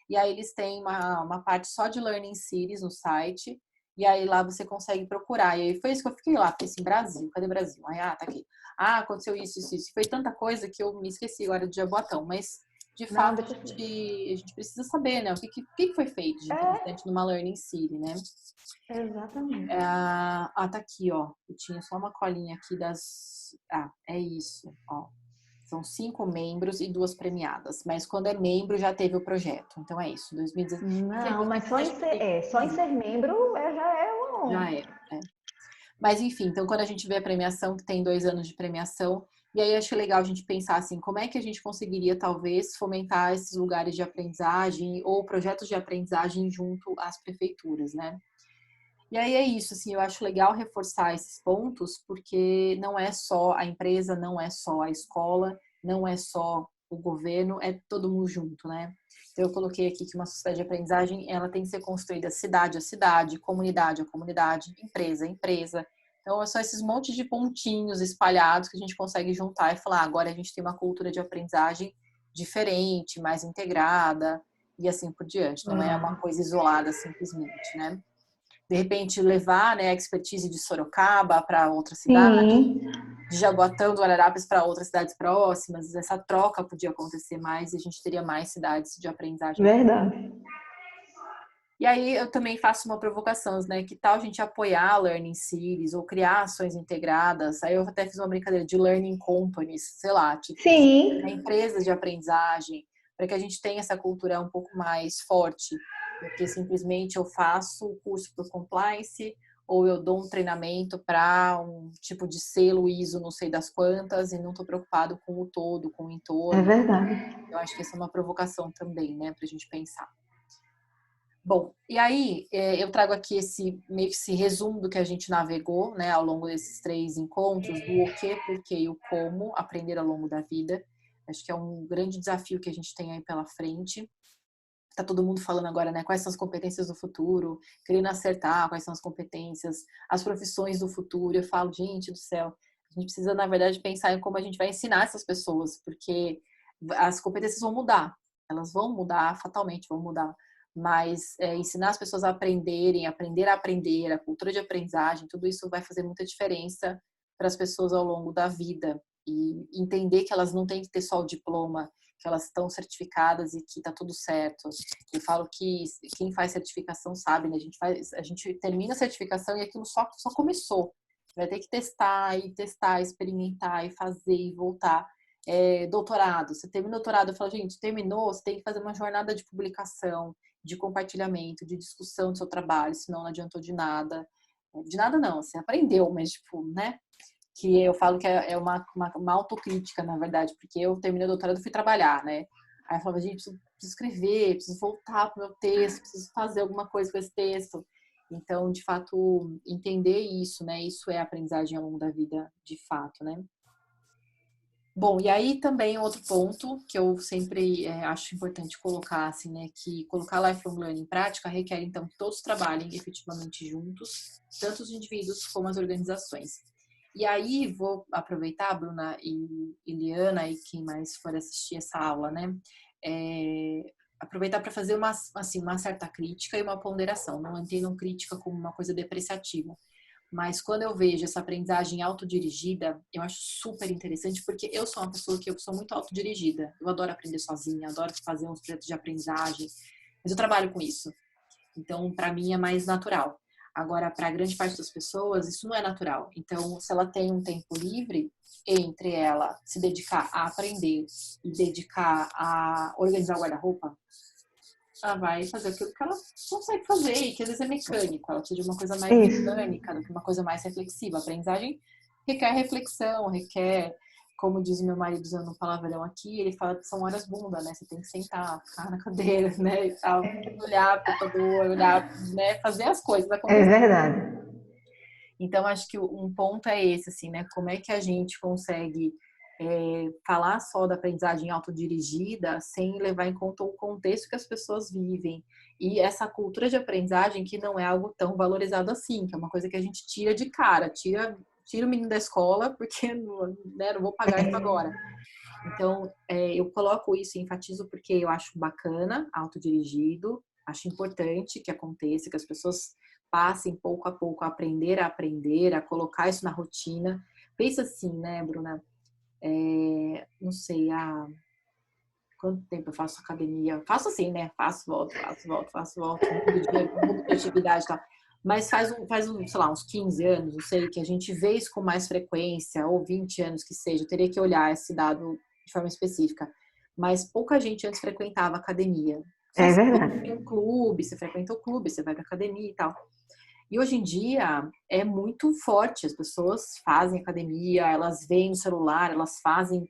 E aí eles têm uma parte só de Learning Cities no site E aí lá você consegue procurar. E aí foi isso que eu fiquei lá. Fiquei assim, Brasil, cadê Brasil? Aí, tá aqui. Aconteceu isso, isso, isso. Foi tanta coisa que eu me esqueci agora de Jaboatão. Mas, de Não, fato, depois. a gente precisa saber, né? O que foi feito de interessante numa Learning City, né? Exatamente. Tá aqui, ó. Eu tinha só uma colinha aqui das... é isso, ó. São 5 membros e 2 premiadas. Mas quando é membro, já teve o projeto. Então é isso, 2017. Não, mas só em Isso, ser membro já é já um. é. Mas enfim, então quando a gente vê a premiação, que tem 2 anos de premiação, e aí acho legal a gente pensar assim, como é que a gente conseguiria talvez fomentar esses lugares de aprendizagem ou projetos de aprendizagem junto às prefeituras, né? E aí é isso, assim, eu acho legal reforçar esses pontos, porque não é só a empresa, não é só a escola, não é só o governo, é todo mundo junto, né? Então eu coloquei aqui que uma sociedade de aprendizagem, ela tem que ser construída cidade a cidade, comunidade a comunidade, empresa a empresa. Então são esses montes de pontinhos espalhados que a gente consegue juntar e falar, agora a gente tem uma cultura de aprendizagem diferente, mais integrada e assim por diante. Não é uma coisa isolada simplesmente, né? De repente levar, né, a expertise de Sorocaba para outra cidade, Sim, de Jaboatão, do Guararapes para outras cidades próximas, essa troca podia acontecer mais e a gente teria mais cidades de aprendizagem. verdade. E aí eu também faço uma provocação, né? Que tal a gente apoiar Learning Cities ou criar ações integradas? Aí eu até fiz uma brincadeira de Learning Companies, sei lá, tipo, Sim, empresas de aprendizagem, para que a gente tenha essa cultura um pouco mais forte do que simplesmente eu faço o curso por compliance ou eu dou um treinamento para um tipo de selo ISO, não sei das quantas, e não estou preocupado com o todo, com o é entorno. verdade. Eu acho que essa é uma provocação também, né, para a gente pensar. Bom, e aí eu trago aqui meio que esse resumo do que a gente navegou, né, ao longo desses 3 encontros, do o que, por quê e o como aprender ao longo da vida. Acho que é um grande desafio que a gente tem aí pela frente. Tá todo mundo falando agora, né, quais são as competências do futuro, querendo acertar quais são as competências, as profissões do futuro. Eu falo, gente do céu, a gente precisa, na verdade, pensar em como a gente vai ensinar essas pessoas, porque as competências vão mudar, elas vão mudar, fatalmente vão mudar, mas ensinar as pessoas a aprenderem, aprender a aprender, a cultura de aprendizagem, tudo isso vai fazer muita diferença para as pessoas ao longo da vida e entender que elas não têm que ter só o diploma, que elas estão certificadas e que tá tudo certo. Eu falo que quem faz certificação sabe, né? A gente termina a certificação e aquilo só começou. Vai ter que testar, experimentar e fazer e voltar. Doutorado, você termina o doutorado, eu falo, gente, terminou, você tem que fazer uma jornada de publicação, de compartilhamento, de discussão do seu trabalho, senão não adiantou de nada. De nada não, você aprendeu, mas tipo, né? Que eu falo que é uma autocrítica, na verdade, porque eu terminei o doutorado e fui trabalhar, né? Aí eu falava, gente, preciso escrever, preciso voltar para o meu texto, preciso fazer alguma coisa com esse texto. Então, de fato, entender isso, né? Isso é aprendizagem ao longo da vida, de fato, né? Bom, e aí também outro ponto que eu sempre acho importante colocar, assim, né, que colocar lifelong learning em prática requer, então, que todos trabalhem efetivamente juntos, tanto os indivíduos como as organizações. E aí vou aproveitar, Bruna e Liana, e quem mais for assistir essa aula, né, aproveitar para fazer uma certa crítica e uma ponderação. Não entendam crítica como uma coisa depreciativa. Mas quando eu vejo essa aprendizagem autodirigida, eu acho super interessante, porque eu sou uma pessoa que eu sou muito autodirigida. Eu adoro aprender sozinha, adoro fazer uns projetos de aprendizagem, mas eu trabalho com isso. Então, para mim é mais natural. Agora, para a grande parte das pessoas, isso não é natural. Então, se ela tem um tempo livre, entre ela se dedicar a aprender e dedicar a organizar o guarda-roupa, ela vai fazer aquilo que ela consegue fazer e que às vezes é mecânico. Ela precisa de uma coisa mais Isso. mecânica do que uma coisa mais reflexiva. A aprendizagem requer reflexão, requer, como diz meu marido usando um palavrão aqui, ele fala que são horas bunda, né? Você tem que sentar, ficar na cadeira, né? E tal, olhar para o computador, olhar, né? Fazer as coisas É acontecerem. verdade. Então, acho que um ponto é esse, assim, né? Como é que a gente consegue falar só da aprendizagem autodirigida sem levar em conta o contexto que as pessoas vivem e essa cultura de aprendizagem que não é algo tão valorizado assim, que é uma coisa que a gente tira de cara, tira o menino da escola porque né, não vou pagar isso agora. Então, eu coloco isso e enfatizo porque eu acho bacana, autodirigido, Acho importante que aconteça, que as pessoas passem pouco a pouco a aprender, a colocar isso na rotina. Pensa assim, né, Bruna? Não sei, quanto tempo eu faço academia? Faço assim, né? Faço, volto, mudo de atividade e tal. Mas sei lá, uns 15 anos, não sei, que a gente vê isso com mais frequência, ou 20 anos que seja, eu teria que olhar esse dado de forma específica. Mas pouca gente antes frequentava academia. Só É se verdade. tem um clube, você frequenta o clube, você vai pra academia e tal. E hoje em dia é muito forte, as pessoas fazem academia, elas veem no celular, elas fazem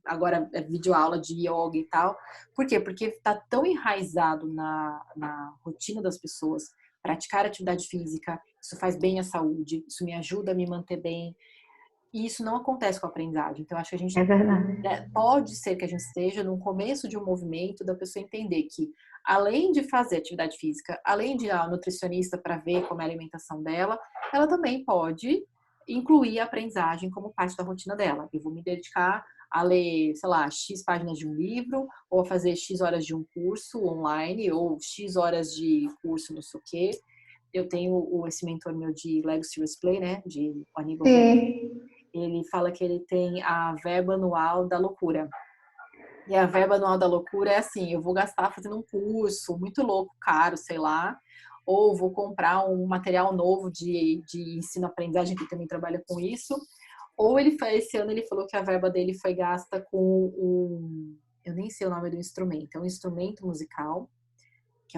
agora videoaula de yoga e tal. Por quê? Porque está tão enraizado na rotina das pessoas praticar atividade física, isso faz bem à saúde, isso me ajuda a me manter bem. E isso não acontece com a aprendizagem. Então, acho que a gente É verdade. pode ser que a gente esteja no começo de um movimento da pessoa entender que, além de fazer atividade física, além de ir ao nutricionista para ver como é a alimentação dela, ela também pode incluir a aprendizagem como parte da rotina dela. Eu vou me dedicar a ler, sei lá, X páginas de um livro, ou a fazer X horas de um curso online, ou X horas de curso não sei o quê. Eu tenho esse mentor meu de Lego Serious Play, né, de Aníbal Velho. Sim. Ele fala que ele tem a verba anual da loucura. E a verba anual da loucura é assim, eu vou gastar fazendo um curso muito louco, caro, sei lá, ou vou comprar um material novo de ensino-aprendizagem, que também trabalha com isso, ou esse ano ele falou que a verba dele foi gasta com eu nem sei o nome do instrumento, é um instrumento musical, que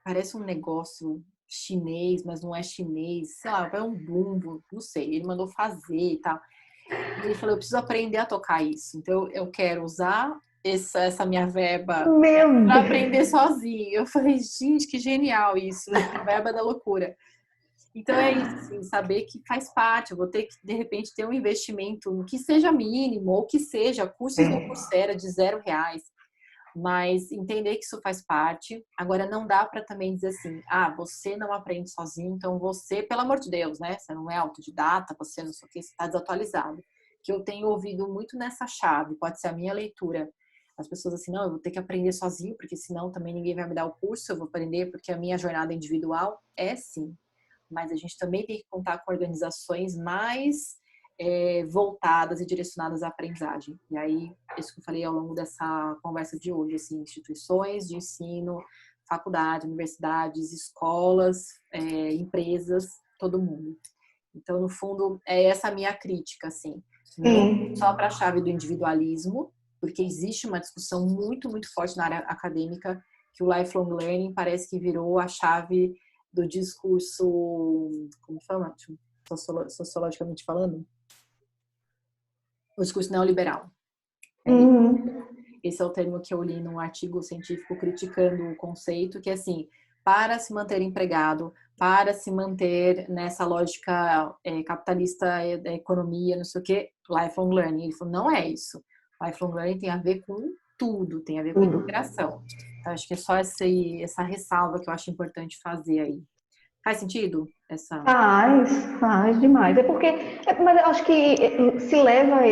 parece um negócio chinês, mas não é chinês, sei lá, é um bumbo, não sei, ele mandou fazer e tal. E ele falou, eu preciso aprender a tocar isso. Então, eu quero usar essa minha verba Meu para Deus. aprender sozinho. Eu falei, gente, que genial isso, né? A verba da loucura. Então, é isso, assim, saber que faz parte. Eu vou ter que, de repente, ter um investimento que seja mínimo, ou que seja cursos no É. Coursera de R$ 0. Mas entender que isso faz parte. Agora, não dá para também dizer assim, você não aprende sozinho, então você, pelo amor de Deus, né? Você não é autodidata, você não sei o que, você está desatualizado. Que eu tenho ouvido muito nessa chave, pode ser a minha leitura. As pessoas assim, não, eu vou ter que aprender sozinho, porque senão também ninguém vai me dar o curso, eu vou aprender porque a minha jornada é individual. É sim, mas a gente também tem que contar com organizações mais voltadas e direcionadas à aprendizagem. E aí, isso que eu falei ao longo dessa conversa de hoje, assim, instituições de ensino, faculdade, universidades, escolas, empresas, todo mundo. Então, no fundo, é essa a minha crítica, assim, não só Sim. para a chave do individualismo, porque existe uma discussão muito, muito forte na área acadêmica que o lifelong learning parece que virou a chave do discurso, como chama? Sociologicamente falando, o discurso neoliberal. É isso. Uhum. Esse é o termo que eu li num artigo científico criticando o conceito, que é assim, para se manter empregado, para se manter nessa lógica capitalista da economia, não sei o que, lifelong learning. Ele falou, não é isso. Lifelong learning tem a ver com tudo, tem a ver com Tudo. integração. Então, acho que é só essa ressalva que eu acho importante fazer aí. Faz sentido? Faz demais. É porque, mas eu acho que se leva a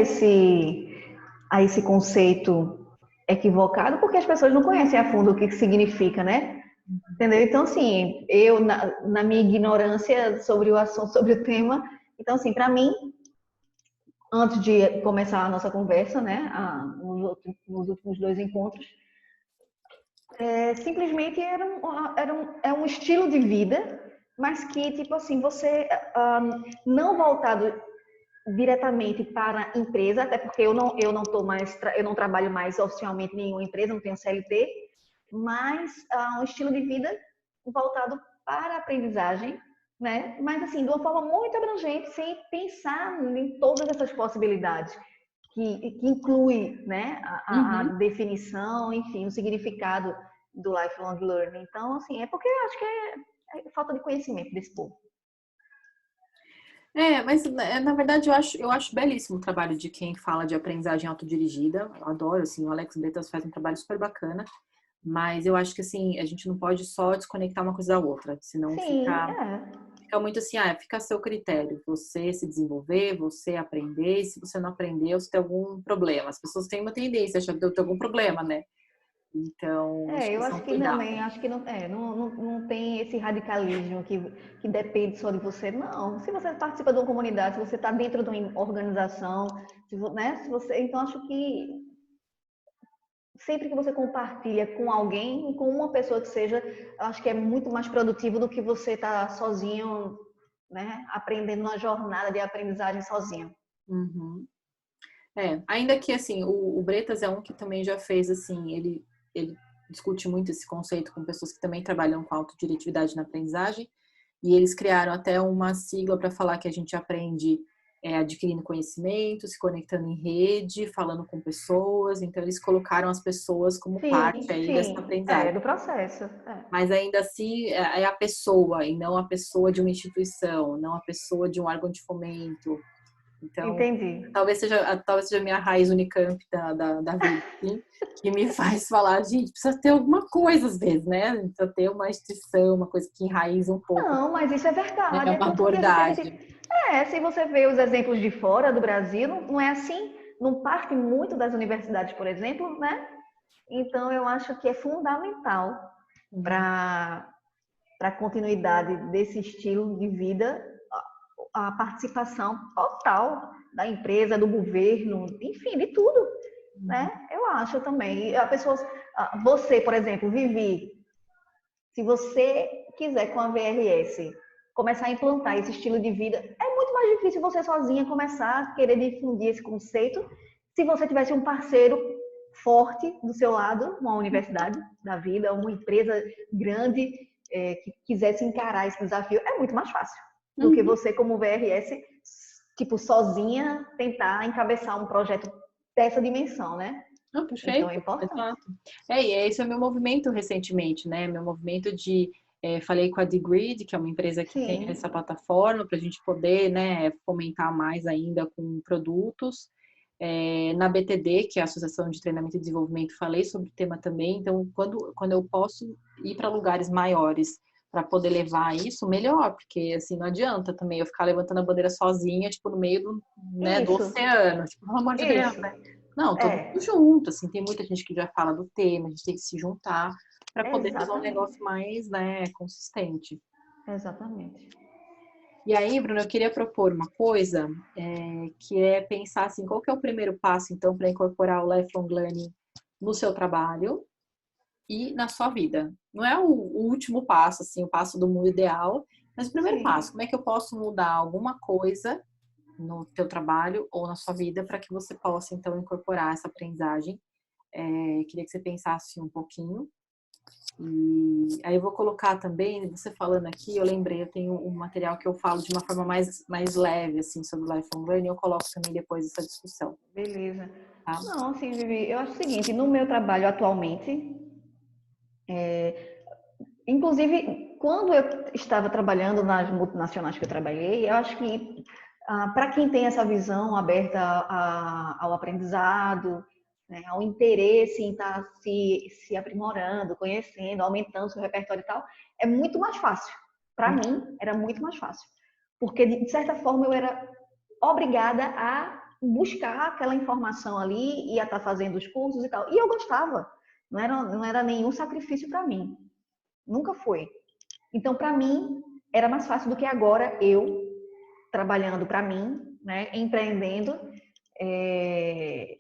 esse conceito equivocado porque as pessoas não conhecem a fundo o que significa, né? Entendeu? Então, assim, eu, na minha ignorância sobre o assunto, sobre o tema, então, assim, para mim, antes de começar a nossa conversa, né, nos últimos dois encontros, simplesmente é um estilo de vida, mas que, tipo assim, você não voltado diretamente para a empresa, até porque eu não trabalho mais oficialmente em nenhuma empresa, não tenho CLT, mas um estilo de vida voltado para a aprendizagem, né? Mas assim, de uma forma muito abrangente, sem pensar em todas essas possibilidades que inclui, né, a Uhum. definição, enfim, o significado do lifelong learning. Então, assim, é porque eu acho que é falta de conhecimento desse povo. Mas na verdade eu acho belíssimo o trabalho de quem fala de aprendizagem autodirigida. Eu adoro, assim, o Alex Bretas faz um trabalho super bacana, mas eu acho que assim, a gente não pode só desconectar uma coisa da outra, senão Sim, fica muito assim, fica a seu critério, você se desenvolver, você aprender, e se você não aprender, você tem algum problema. As pessoas têm uma tendência a achar que eu tenho algum problema, né? Então, acho que Eu isso é acho um que também, cuidado. acho que não tem esse radicalismo que depende só de você. Não, se você participa de uma comunidade, se você está dentro de uma organização, né, se você, então acho que sempre que você compartilha com alguém, com uma pessoa que seja, acho que é muito mais produtivo do que você estar sozinho, né, aprendendo uma jornada de aprendizagem sozinho. Uhum. Ainda que assim, o Bretas é um que também já fez assim, ele discute muito esse conceito com pessoas que também trabalham com autodiretividade na aprendizagem, e eles criaram até uma sigla para falar que a gente aprende adquirindo conhecimento, se conectando em rede, falando com pessoas, então eles colocaram as pessoas como parte aí dessa Sim, aprendizagem. do processo. Mas ainda assim é a pessoa, e não a pessoa de uma instituição, não a pessoa de um órgão de fomento. Então, Entendi. talvez seja a minha raiz Unicamp da vida, assim, que me faz falar, gente, precisa ter alguma coisa às vezes, né? Precisa ter uma instituição, uma coisa que enraiza um pouco, Não, mas isso é né? verdade. É Uma tanto que a abordagem. gente. Se você vê os exemplos de fora do Brasil, não é assim. Não parte muito das universidades, por exemplo, né? Então, eu acho que é fundamental Uhum. para a continuidade desse estilo de vida a participação total da empresa, do governo, enfim, de tudo, Uhum. né? Eu acho também. A pessoa, você, por exemplo, Vivi, se você quiser com a VRS começar a implantar esse estilo de vida, é muito mais difícil você sozinha começar a querer difundir esse conceito se você tivesse um parceiro forte do seu lado, uma universidade da vida, uma empresa grande que quisesse encarar esse desafio. É muito mais fácil do que Uhum. você, como VRS, tipo, sozinha tentar encabeçar um projeto dessa dimensão, né? Não, Então é perfeito, importante. exato. E esse é o meu movimento recentemente, né? Meu movimento falei com a Degreed, que é uma empresa que tem essa Sim, plataforma para a gente poder, né, fomentar mais ainda com produtos. Na BTD, que é a Associação de Treinamento e Desenvolvimento, falei sobre o tema também. Então, quando eu posso ir para lugares maiores para poder levar isso, melhor, porque assim não adianta também eu ficar levantando a bandeira sozinha, tipo, no meio do isso, oceano, tipo, pelo amor de Deus, isso. né? Não, todo mundo É, junto, assim, tem muita gente que já fala do tema, a gente tem que se juntar para poder fazer um negócio exatamente. mais, né, consistente. Exatamente. E aí, Bruno, eu queria propor uma coisa, que é pensar assim, qual que é o primeiro passo, então, para incorporar o lifelong learning no seu trabalho e na sua vida? Não é o último passo, assim, o passo do mundo ideal, mas o primeiro passo, Sim. como é que eu posso mudar alguma coisa no teu trabalho ou na sua vida para que você possa, então, incorporar essa aprendizagem? Queria que você pensasse um pouquinho. E aí eu vou colocar também, você falando aqui, eu lembrei, eu tenho um material que eu falo de uma forma mais leve, assim, sobre lifelong learning, eu coloco também depois essa discussão, Beleza. tá? Não, assim, Vivi, eu acho o seguinte, no meu trabalho atualmente, inclusive, quando eu estava trabalhando nas multinacionais que eu trabalhei, eu acho que para quem tem essa visão aberta ao aprendizado, né, ao interesse em estar se aprimorando, conhecendo, aumentando seu repertório e tal, é muito mais fácil. Para mim, era muito mais fácil. Porque, de certa forma, eu era obrigada a buscar aquela informação ali e a estar fazendo os cursos e tal. E eu gostava. Não era nenhum sacrifício para mim. Nunca foi. Então, para mim, era mais fácil do que agora eu, trabalhando para mim, né, empreendendo, é,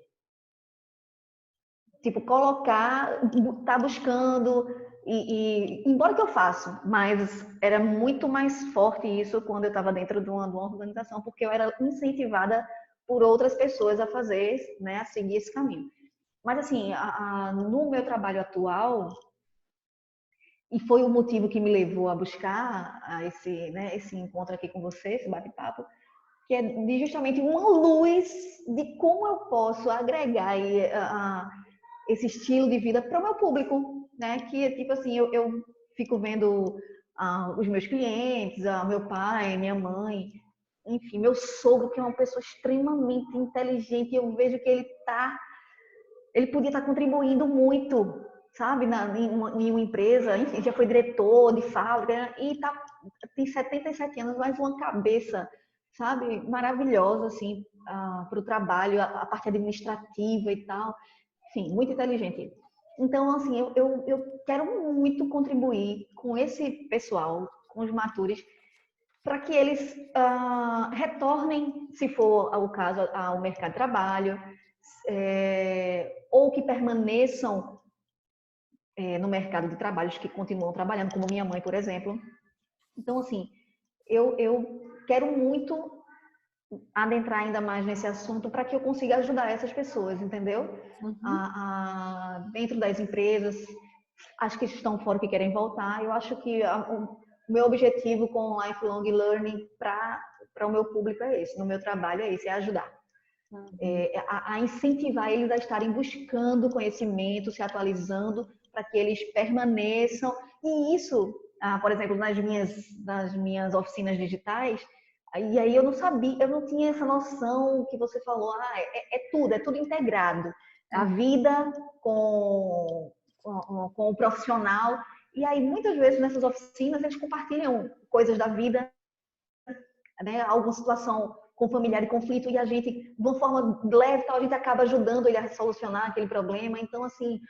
tipo, colocar, tá buscando, embora que eu faça, mas era muito mais forte isso quando eu estava dentro de uma organização, porque eu era incentivada por outras pessoas a fazer, né, a seguir esse caminho. Mas assim, no meu trabalho atual, e foi o motivo que me levou a buscar esse encontro aqui com você, esse bate-papo, que é de justamente uma luz de como eu posso agregar aí, esse estilo de vida para o meu público, né? Que tipo assim, eu fico vendo os meus clientes, meu pai, minha mãe, enfim, meu sogro, que é uma pessoa extremamente inteligente, eu vejo que ele podia estar contribuindo muito, sabe, em uma empresa, enfim, já foi diretor de fábrica e tem 77 anos, mas uma cabeça, sabe, maravilhosa, assim, para o trabalho, a parte administrativa e tal. Enfim, muito inteligente. Então, assim, eu quero muito contribuir com esse pessoal, com os matures, para que eles retornem, se for o caso, ao mercado de trabalho, ou que permaneçam no mercado de trabalho, que continuam trabalhando, como minha mãe, por exemplo. Então, assim, eu quero muito adentrar ainda mais nesse assunto para que eu consiga ajudar essas pessoas, entendeu? Uhum. Dentro das empresas, as que estão fora que querem voltar. Eu acho que o meu objetivo com o Lifelong Learning para o meu público é esse, no meu trabalho é esse, é ajudar. Uhum. A incentivar eles a estarem buscando conhecimento, se atualizando, para que eles permaneçam. E isso, por exemplo, nas minhas oficinas digitais, e aí eu não sabia, eu não tinha essa noção que você falou, é tudo integrado. A vida com o profissional. E aí, muitas vezes, nessas oficinas, eles compartilham coisas da vida, né? Alguma situação com familiar em conflito, e a gente, de uma forma leve, a gente acaba ajudando ele a solucionar aquele problema. Então, assim,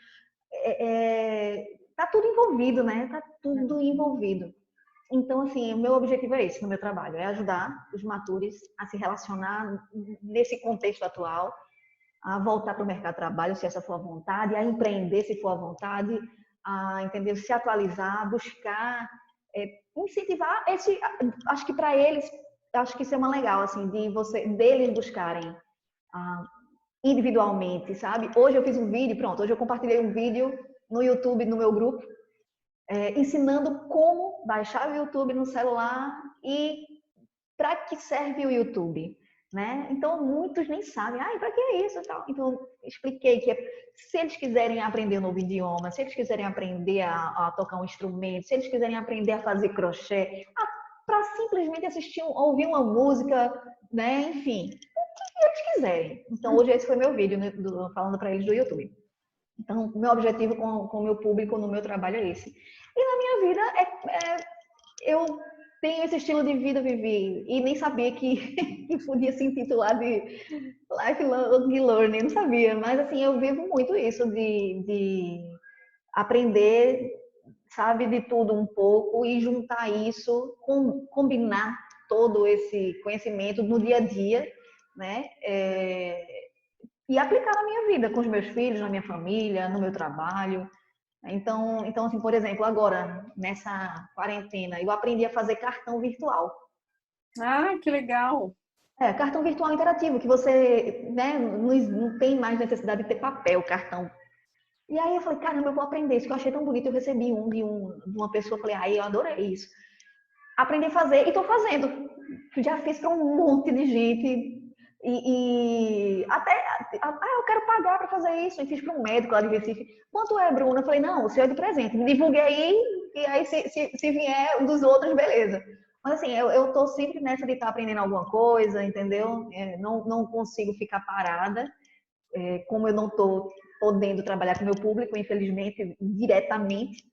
tá tudo envolvido, né? Tá tudo envolvido. Então, assim, o meu objetivo é esse no meu trabalho, é ajudar os matures a se relacionar nesse contexto atual, a voltar para o mercado de trabalho, se essa for a vontade, a empreender, se for a vontade, a entender, se atualizar, buscar, incentivar esse, acho que para eles, acho que isso é uma legal, assim, deles buscarem individualmente, sabe? Hoje eu fiz um vídeo, pronto, hoje eu compartilhei um vídeo no YouTube, no meu grupo, ensinando como baixar o YouTube no celular e para que serve o YouTube, né? Então muitos nem sabem, para que é isso e tal. Então expliquei que se eles quiserem aprender um novo idioma, se eles quiserem aprender a tocar um instrumento, se eles quiserem aprender a fazer crochê, para simplesmente ouvir uma música, né? Enfim, o que eles quiserem. Então hoje esse foi meu vídeo, né, falando para eles do YouTube. Então, meu objetivo com o meu público no meu trabalho é esse. E na minha vida, eu tenho esse estilo de vida, Vivi, e nem sabia que podia se intitular de Lifelong Learning, não sabia, mas assim, eu vivo muito isso de aprender, sabe, de tudo um pouco e juntar isso, combinar todo esse conhecimento no dia a dia, né? E aplicar na minha vida, com os meus filhos, na minha família, no meu trabalho. Então, assim, por exemplo, agora, nessa quarentena, eu aprendi a fazer cartão virtual. Ah, que legal! Cartão virtual interativo, que você, né, não tem mais necessidade de ter papel, cartão. E aí eu falei, caramba, eu vou aprender isso, que eu achei tão bonito. Eu recebi de uma pessoa, falei, eu adorei isso. Aprendi a fazer e estou fazendo. Já fiz para um monte de gente. E até, eu quero pagar para fazer isso. E fiz para um médico lá de Recife. Quanto é, Bruna? Eu falei, não, o seu é de presente. Me divulguei aí, e aí se vier dos outros, beleza. Mas assim, eu tô sempre nessa de estar aprendendo alguma coisa, entendeu? Não consigo ficar parada. Como eu não estou podendo trabalhar com o meu público, infelizmente, diretamente,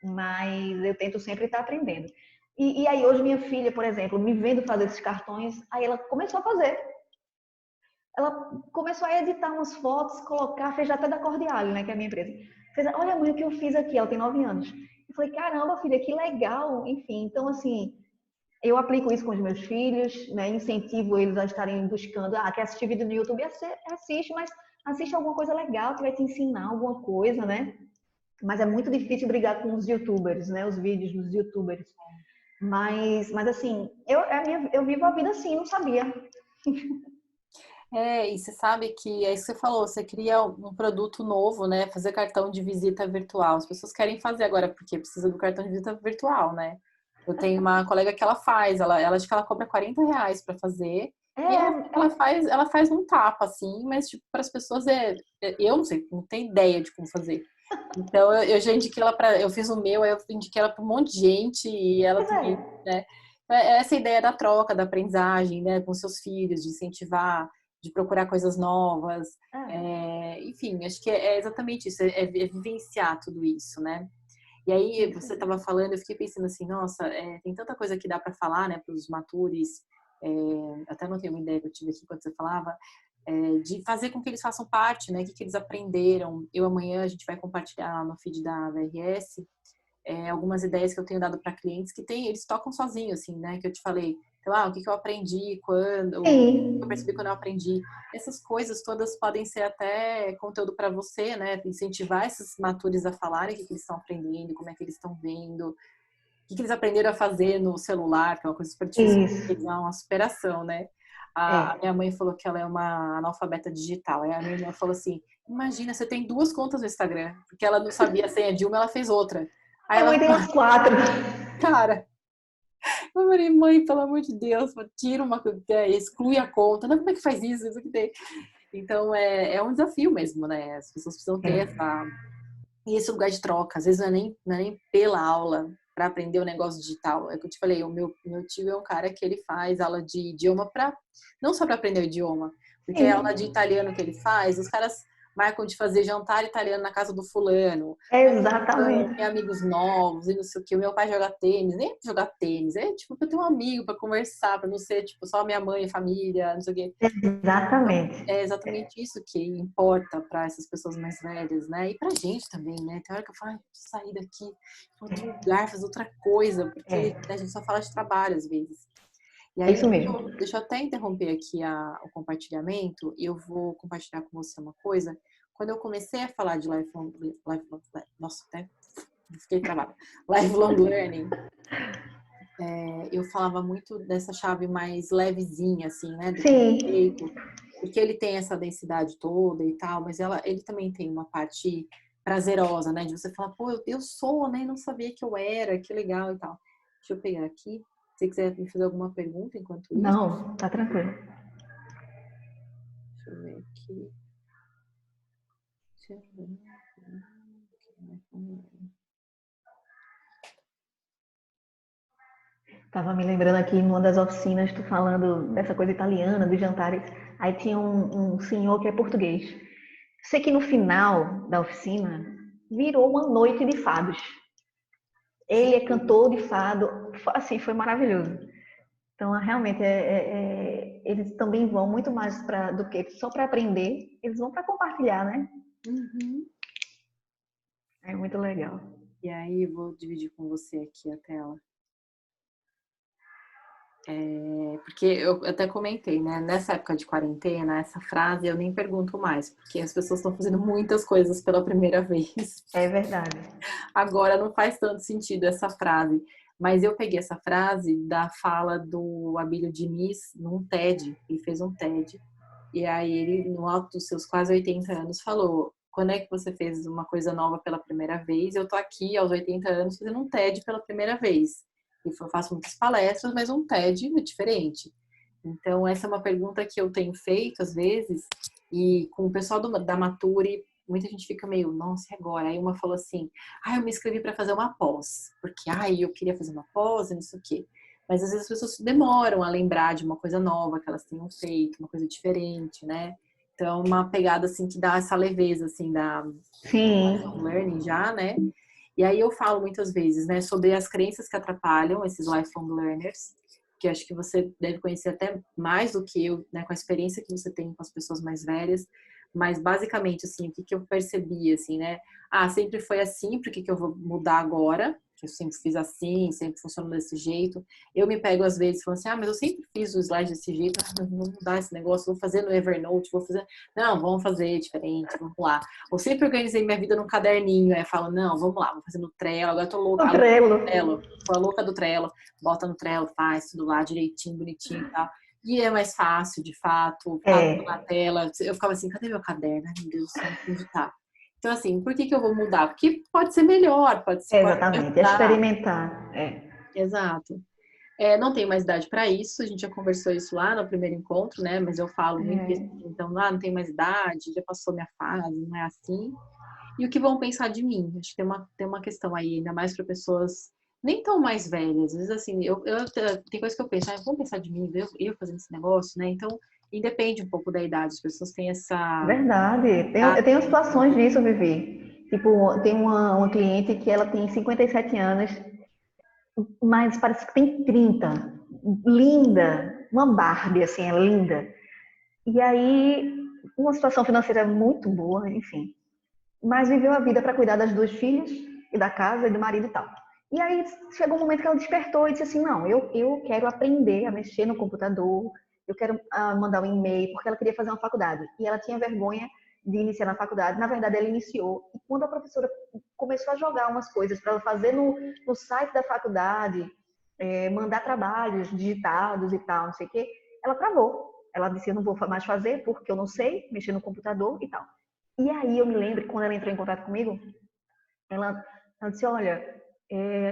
mas eu tento sempre estar aprendendo. E aí hoje minha filha, por exemplo, me vendo fazer esses cartões, aí ela começou a fazer. Ela começou a editar umas fotos, colocar, fez até da Cordiale, né, que é a minha empresa. Fez, olha mãe, o que eu fiz aqui, ela tem 9 anos. Eu falei, caramba filha, que legal, enfim. Então assim, eu aplico isso com os meus filhos, né, incentivo eles a estarem buscando, quer assistir vídeo no YouTube, assiste, mas assiste alguma coisa legal que vai te ensinar alguma coisa, né? Mas é muito difícil brigar com os YouTubers, né? Os vídeos dos YouTubers. Mas assim, eu vivo a vida assim, não sabia. E você sabe que é isso que você falou, você cria um produto novo, né? Fazer cartão de visita virtual. As pessoas querem fazer agora, porque precisa do cartão de visita virtual, né? Eu tenho uma colega que ela faz, ela acho que ela cobra R$ 40 para fazer. E ela faz um tapa, assim, mas tipo, para as pessoas eu não sei, não tenho ideia de como fazer. Então eu já indiquei ela para. Eu fiz o meu, aí eu indiquei ela para um monte de gente e ela Pois é, também, né? Essa ideia da troca, da aprendizagem, né, com seus filhos, de incentivar, de procurar coisas novas. é, Enfim, acho que é exatamente isso, é vivenciar tudo isso, né? E é aí, isso você aí. estava falando, eu fiquei pensando assim, nossa, tem tanta coisa que dá para falar, né, para os matures. Até não tenho uma ideia que eu tive aqui quando você falava. de fazer com que eles façam parte, né? O que eles aprenderam. Amanhã a gente vai compartilhar lá no feed da VRS algumas ideias que eu tenho dado para clientes que eles tocam sozinhos, assim, né? Que eu te falei, sei lá, o que eu aprendi, quando, o que eu Sim, percebi quando eu aprendi. Essas coisas todas podem ser até conteúdo para você, né? Incentivar esses matures a falarem o que eles estão aprendendo, como é que eles estão vendo, o que eles aprenderam a fazer no celular, que é uma coisa super difícil, isso. é uma superação, né? A É. minha mãe falou que ela é uma analfabeta digital. Aí a minha irmã falou assim: imagina, você tem 2 contas no Instagram, porque ela não sabia a senha de uma, ela fez outra. Aí A ela, mãe tem uns 4. cara, eu falei, mãe, pelo amor de Deus, tira exclui a conta. Não, como é que faz isso? Isso que tem. Então é um desafio mesmo, né? As pessoas precisam ter É. e esse lugar de troca. Às vezes não é nem pela aula para aprender o negócio digital. É que eu te falei, o meu tio é um cara que ele faz aula de idioma não só para aprender o idioma, porque a aula de Sim, italiano que ele faz, os caras marcam de fazer jantar italiano na casa do fulano. exatamente. Tem amigos novos e não sei o que. O meu pai joga tênis, nem é pra jogar tênis, é tipo pra ter um amigo, pra conversar, pra não ser tipo só minha mãe e família, não sei o quê. Então, Exatamente. é exatamente isso que importa para essas pessoas mais velhas, né? E pra gente também, né? Tem hora que eu falo, preciso sair daqui, ir pra outro lugar, fazer outra coisa, porque É, a gente só fala de trabalho às vezes. E é aí, isso mesmo. deixa eu até interromper aqui o compartilhamento, e eu vou compartilhar com você uma coisa. Quando eu comecei a falar de nossa, até fiquei travada. Lifelong learning, eu falava muito dessa chave mais levezinha, assim, né, do Sim, conceito, porque ele tem essa densidade toda e tal, mas ele também tem uma parte prazerosa, né, de você falar, pô, eu sou, né, não sabia que eu era, que legal e tal. Deixa eu pegar aqui. Se você quiser me fazer alguma pergunta enquanto isso, não, tá tranquilo. deixa eu ver aqui. Deixa eu ver. Tava me lembrando aqui numa das oficinas, tu falando dessa coisa italiana, dos jantares. Aí tinha um senhor que é português. Sei que no final da oficina virou uma noite de fados. Ele é cantor de fado, assim, foi maravilhoso. Então, realmente, eles também vão muito mais do que só para aprender, eles vão para compartilhar, né? Uhum. É muito legal. E aí, vou dividir com você aqui a tela. Porque eu até comentei, né? Nessa época de quarentena, essa frase eu nem pergunto mais, porque as pessoas estão fazendo muitas coisas pela primeira vez. É verdade. Agora não faz tanto sentido essa frase. Mas eu peguei essa frase da fala do Abílio Diniz num TED. Ele fez um TED. E aí ele, no alto dos seus quase 80 anos, falou: quando é que você fez uma coisa nova pela primeira vez? Eu tô aqui aos 80 anos fazendo um TED pela primeira vez. E eu faço muitas palestras, mas um TED é diferente. Então, essa é uma pergunta que eu tenho feito às vezes, e com o pessoal da Mature, muita gente fica meio, nossa, e agora? Aí uma falou assim: eu me inscrevi para fazer uma pós, porque eu queria fazer uma pós e não sei o quê. Mas às vezes as pessoas demoram a lembrar de uma coisa nova que elas tenham feito, uma coisa diferente, né? Então, uma pegada assim que dá essa leveza assim do lifelong Sim, learning já, né? E aí eu falo muitas vezes, né, sobre as crenças que atrapalham esses lifelong learners, que acho que você deve conhecer até mais do que eu, né, com a experiência que você tem com as pessoas mais velhas, mas basicamente, assim, o que eu percebi, assim, né, sempre foi assim, por que que eu vou mudar agora? Que eu sempre fiz assim, sempre funcionou desse jeito. Eu me pego às vezes falando assim, mas eu sempre fiz o slide desse jeito, vou mudar esse negócio, vou fazer no Evernote, vou fazer... Não, vamos fazer diferente, vamos lá. Eu sempre organizei minha vida num caderninho, aí eu falo, não, vamos lá, vou fazer no Trello, agora eu tô louca, o a louca do Trello. Trello, sou a louca do Trello, bota no Trello, faz tudo lá direitinho, bonitinho e tal. E é mais fácil, de fato, tá tudo na É, tela. Eu ficava assim, cadê meu caderno? Ai, meu Deus do céu, onde tá? Então, assim, por que que eu vou mudar? Porque pode ser melhor, pode me exatamente. É ajudar. experimentar. É. Exato. Não tenho mais idade para isso, a gente já conversou isso lá no primeiro encontro, né? Mas eu falo muito isso, É. então, não tem mais idade, já passou minha fase, não é assim. E o que vão pensar de mim? Acho que tem uma questão aí, ainda mais para pessoas nem tão mais velhas. Às vezes, assim, tem coisa que eu penso, vão pensar de mim, eu fazendo esse negócio, né? Então, independe um pouco da idade, as pessoas têm essa. Verdade. Eu tenho situações disso, Vivi. Tipo, tem uma cliente que ela tem 57 anos, mas parece que tem 30. Linda. Uma Barbie, assim, é linda. E aí, uma situação financeira muito boa, enfim. Mas viveu a vida para cuidar das duas filhas e da casa e do marido e tal. E aí chegou um momento que ela despertou e disse assim, não, eu quero aprender a mexer no computador, eu quero mandar um e-mail, porque ela queria fazer uma faculdade. E ela tinha vergonha de iniciar na faculdade. Na verdade, ela iniciou. E quando a professora começou a jogar umas coisas para ela fazer no site da faculdade, mandar trabalhos digitados e tal, não sei o quê, ela travou. Ela disse, eu não vou mais fazer porque eu não sei mexer no computador e tal. E aí eu me lembro, quando ela entrou em contato comigo, ela disse, olha,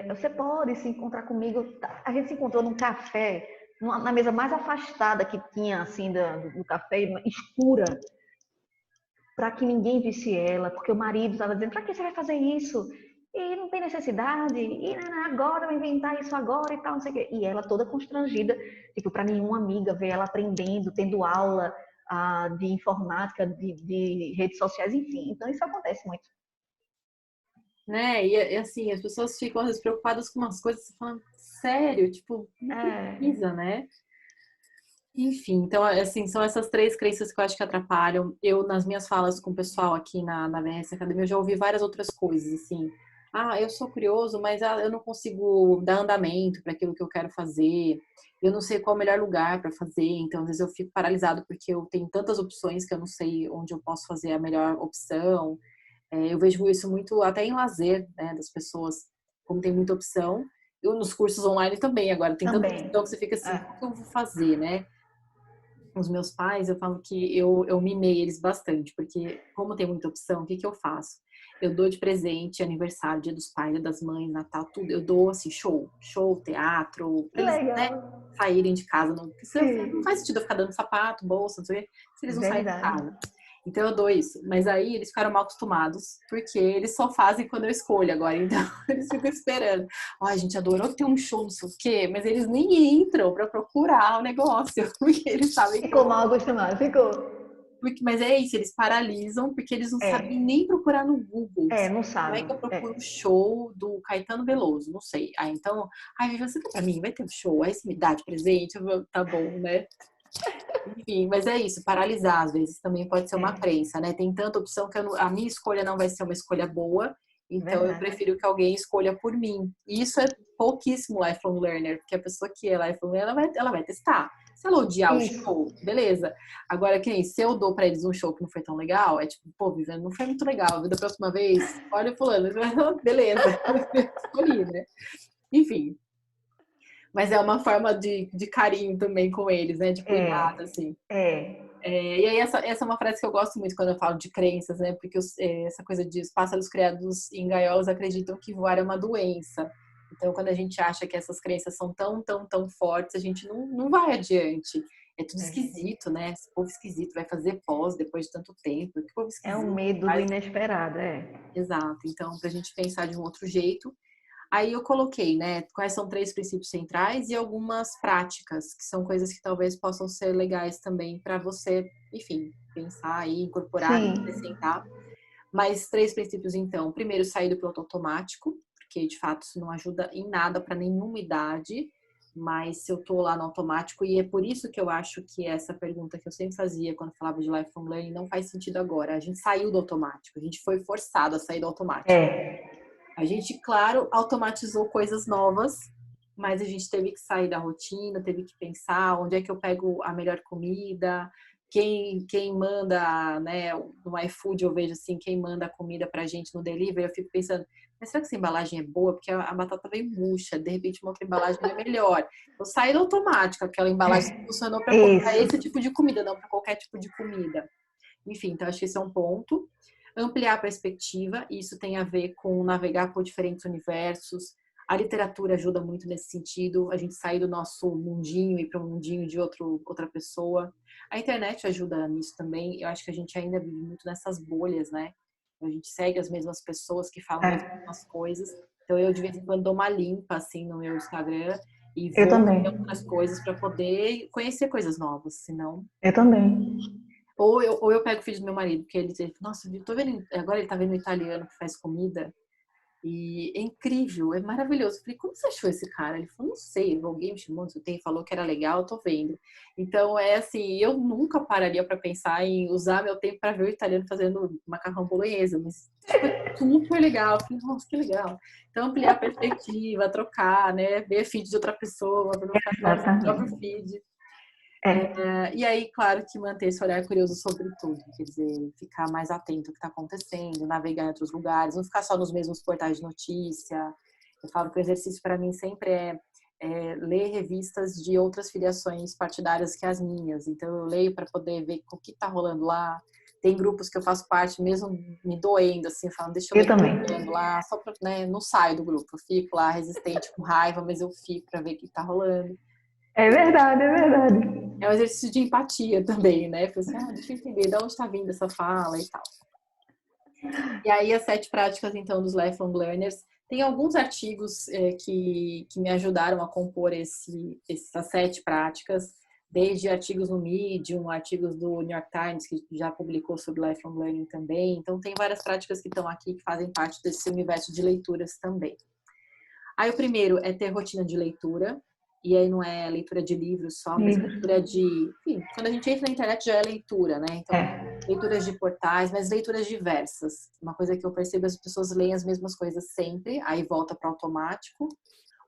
você pode se encontrar comigo. A gente se encontrou num café, na mesa mais afastada que tinha, assim, do café, escura, para que ninguém visse ela, porque o marido estava dizendo, para que você vai fazer isso? E não tem necessidade, e agora vai inventar isso agora e tal, não sei o quê. E ela toda constrangida, tipo, para nenhuma amiga ver ela aprendendo, tendo aula de informática, de redes sociais, enfim. Então isso acontece muito. Né? E assim, as pessoas ficam às vezes preocupadas com umas coisas, você fala, sério, tipo, não É, precisa, né? Enfim, então, assim, são essas três crenças que eu acho que atrapalham. Eu, nas minhas falas com o pessoal aqui na BS Academia, eu já ouvi várias outras coisas, assim. Ah, eu sou curioso, mas eu não consigo dar andamento para aquilo que eu quero fazer. Eu não sei qual é o melhor lugar para fazer, então às vezes eu fico paralisado porque eu tenho tantas opções que eu não sei onde eu posso fazer a melhor opção. Eu vejo isso muito até em lazer, né, das pessoas, como tem muita opção. Eu nos cursos online também, agora tem tanta também. opção que você fica assim, o É. que eu vou fazer, né? Os meus pais, eu falo que eu mimei eles bastante, porque como tem muita opção, o que que eu faço? Eu dou de presente aniversário, Dia dos Pais, Dia das Mães, Natal, tudo. Eu dou assim, show, teatro, Que pra eles, né, legal. saírem de casa. Não, porque não faz Sim, sentido eu ficar dando sapato, bolsa, não sei o quê, se eles não saírem de verdade. casa. Então eu dou isso. Mas aí eles ficaram mal acostumados, porque eles só fazem quando eu escolho agora. Então eles ficam esperando. Ai, a gente adorou que tem um show, não sei o quê, mas eles nem entram pra procurar o negócio, porque eles sabem que eu Ficou vou. mal acostumado, ficou. Mas é isso, eles paralisam porque eles não sabem É, nem procurar no Google. não Como é sabe. que eu procuro o É, show do Caetano Veloso? Não sei. Ah, então, ai, você tá pra mim, vai ter um show, aí você me dá de presente, tá bom, né? Enfim, mas é isso, paralisar às vezes também pode ser uma é, crença, né? Tem tanta opção que a minha escolha não vai ser uma escolha boa, então eu verdade. prefiro que alguém escolha por mim. E isso é pouquíssimo lifelong learner, porque a pessoa que é lifelong learner, ela vai testar. Se ela odiar o Isso. show, beleza. Agora, que nem se eu dou pra eles um show que não foi tão legal, é tipo, pô, Viviane, não foi muito legal, da próxima vez, olha o fulano, beleza, escolhi, né? Enfim, mas é uma forma de carinho também com eles, né? De cuidado, É, assim. é, E aí, essa é uma frase que eu gosto muito quando eu falo de crenças, né? Porque essa coisa de os pássaros criados em gaiolas acreditam que voar é uma doença. Então, quando a gente acha que essas crenças são tão fortes, a gente não vai adiante. É tudo é. esquisito, né? Esse povo esquisito vai fazer pós depois de tanto tempo. Que povo É o esquisito. medo do Faz... inesperado, Exato. Então, para a gente pensar de um outro jeito, aí eu coloquei, né, quais são três princípios centrais e algumas práticas, que são coisas que talvez possam ser legais também para você, enfim, pensar e incorporar, Sim, acrescentar. Mas três princípios então. Primeiro, sair do piloto automático, porque de fato isso não ajuda em nada para nenhuma idade. Mas se eu tô lá no automático, e é por isso que eu acho que essa pergunta que eu sempre fazia quando falava de lifelong learning não faz sentido agora. A gente saiu do automático, a gente foi forçado a sair do automático. é, A gente, claro, automatizou coisas novas, mas a gente teve que sair da rotina, teve que pensar onde é que eu pego a melhor comida, quem manda, né, no iFood eu vejo assim, quem manda a comida pra gente no delivery, eu fico pensando, mas será que essa embalagem é boa? Porque a batata vem murcha, de repente uma outra embalagem é melhor. Eu saí do automático, aquela embalagem que funcionou para isso. esse tipo de comida, não para qualquer tipo de comida. Enfim, então acho que esse é um ponto. Ampliar a perspectiva, isso tem a ver com navegar por diferentes universos. A literatura ajuda muito nesse sentido, a gente sair do nosso mundinho e para um mundinho de outra pessoa. A internet ajuda nisso também. Eu acho que a gente ainda vive muito nessas bolhas, né? A gente segue as mesmas pessoas que falam das É, mesmas coisas. Então eu de vez em quando dou uma limpa assim no meu Instagram e eu vou ver também. outras coisas para poder conhecer coisas novas, senão Eu também. ou eu pego o filho do meu marido, porque ele diz, nossa, eu tô vendo, agora ele tá vendo um italiano que faz comida. E é incrível, é maravilhoso. Eu falei, como você achou esse cara? Ele falou, não sei, alguém me chamou, falou que era legal, eu tô vendo. Então, é assim, eu nunca pararia para pensar em usar meu tempo para ver o italiano fazendo macarrão bolonhesa, mas tipo, é super legal. Eu falei, nossa, que legal. Então, ampliar a perspectiva, trocar, né? Ver feed de outra pessoa, para não ficar só no seu próprio Exatamente. feed. É, E aí, claro que manter esse olhar curioso sobre tudo, quer dizer, ficar mais atento ao que está acontecendo, navegar em outros lugares, não ficar só nos mesmos portais de notícia. Eu falo que o exercício para mim sempre é ler revistas de outras filiações partidárias que as minhas. Então, eu leio para poder ver o que está rolando lá. Tem grupos que eu faço parte, mesmo me doendo, assim, falando, deixa eu ver eu o que está também. rolando lá, só para, né, não saio do grupo, eu fico lá resistente, com raiva, mas eu fico para ver o que está rolando. É verdade, é verdade. É um exercício de empatia também, né? Falei assim, deixa eu entender de onde está vindo essa fala e tal. E aí, as 7 práticas, então, dos Lifelong Learners. Tem alguns artigos que me ajudaram a compor essas 7 práticas, desde artigos no Medium, artigos do New York Times, que já publicou sobre Lifelong Learning também. Então, tem várias práticas que estão aqui que fazem parte desse universo de leituras também. Aí o primeiro é ter rotina de leitura, e aí não é leitura de livros só, mas Livro. leitura de... Enfim, quando a gente entra na internet já é leitura, né? Então, É. leituras de portais, mas leituras diversas. Uma coisa que eu percebo, as pessoas leem as mesmas coisas sempre, aí volta para o automático,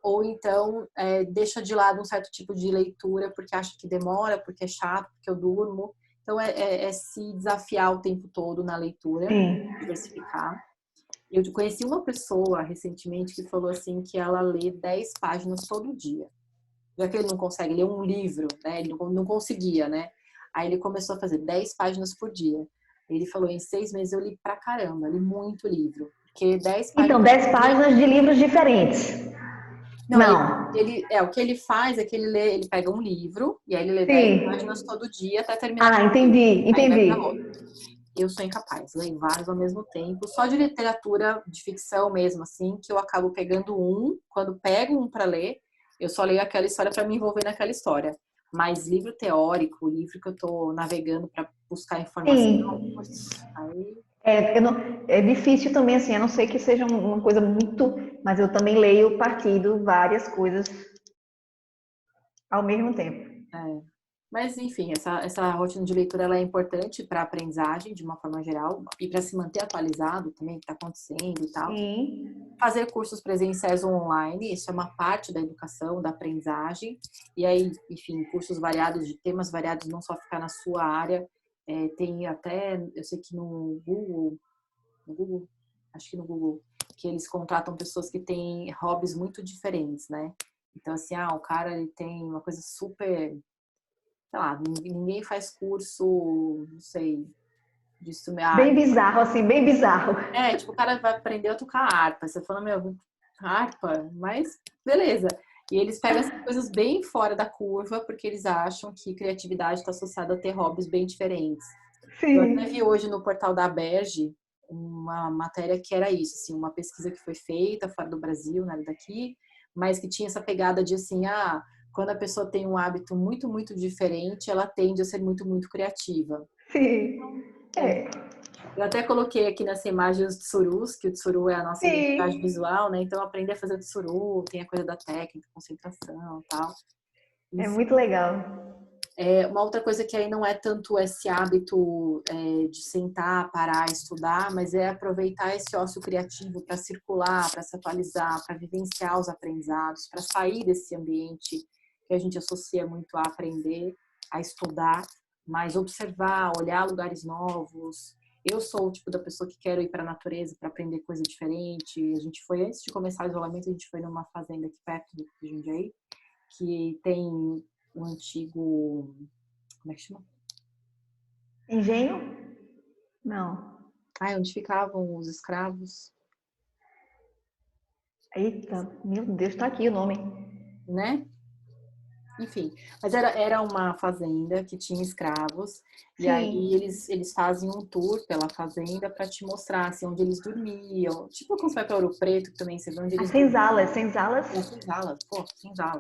ou então deixa de lado um certo tipo de leitura porque acha que demora, porque é chato, porque eu durmo. Então, é se desafiar o tempo todo na leitura, Sim. diversificar. Eu conheci uma pessoa recentemente que falou assim que ela lê 10 páginas todo dia. Já que ele não consegue ler um livro, né? Ele não conseguia, né? Aí ele começou a fazer 10 páginas por dia. Ele falou, em 6 meses eu li pra caramba, li muito livro. Porque 10 Então, páginas 10 por dia... páginas de livros diferentes. Não, Não. o que ele faz é que ele pega um livro e aí ele lê 10 páginas Sim. todo dia até terminar Ah, aquele livro. entendi, Aí vai pra entendi. outro. Eu sou incapaz, leio vários ao mesmo tempo, só de literatura de ficção mesmo, assim, que eu acabo pegando um, quando pego um para ler, eu só leio aquela história para me envolver naquela história. Mas livro teórico, livro que eu tô navegando para buscar informação, Sim. putz, aí É difícil também, assim, a não ser que seja uma coisa muito. Mas eu também leio partido várias coisas ao mesmo tempo. é. Mas, enfim, essa rotina de leitura ela é importante para a aprendizagem, de uma forma geral, e para se manter atualizado também, o que está acontecendo e tal. Sim. Fazer cursos presenciais ou online, isso é uma parte da educação, da aprendizagem. E aí, enfim, cursos variados, de temas variados, não só ficar na sua área. Tem até, eu sei que no Google, acho que no Google, que eles contratam pessoas que têm hobbies muito diferentes, né? Então, assim, o cara ele tem uma coisa super, sei lá, ninguém faz curso, não sei, de instrumento. Bem bizarro, assim, bem bizarro. Tipo, o cara vai aprender a tocar harpa. Você fala, meu, harpa? Mas beleza. E eles pegam essas coisas bem fora da curva, porque eles acham que criatividade está associada a ter hobbies bem diferentes. Eu até vi Sim. hoje no portal da Berge uma matéria que era isso, assim, uma pesquisa que foi feita fora do Brasil, né, daqui, mas que tinha essa pegada de assim, quando a pessoa tem um hábito muito, muito diferente, ela tende a ser muito, muito criativa. Sim. É, É. eu até coloquei aqui nessa imagem os tsurus, que o tsuru é a nossa identidade Sim. visual, né? Então, aprender a fazer tsuru, tem a coisa da técnica, concentração e tal. É muito legal. Uma outra coisa que aí não é tanto esse hábito de sentar, parar, estudar, mas é aproveitar esse ócio criativo para circular, para se atualizar, para vivenciar os aprendizados, para sair desse ambiente que a gente associa muito a aprender, a estudar, mas observar, olhar lugares novos. Eu sou o tipo da pessoa que quero ir para a natureza para aprender coisa diferente. A gente foi, antes de começar o isolamento, a gente foi numa fazenda aqui perto de Jundiaí, que tem um antigo... Como é que chama? Engenho? Não. Onde ficavam os escravos, Eita, meu Deus, tá aqui o nome. né? Enfim, mas era uma fazenda que tinha escravos, e aí Sim. eles fazem um tour pela fazenda para te mostrar assim, onde eles dormiam. Tipo quando você vai para Ouro Preto, que também você vê onde As eles dormiam. senzalas, senzalas. Senzala, pô, senzala.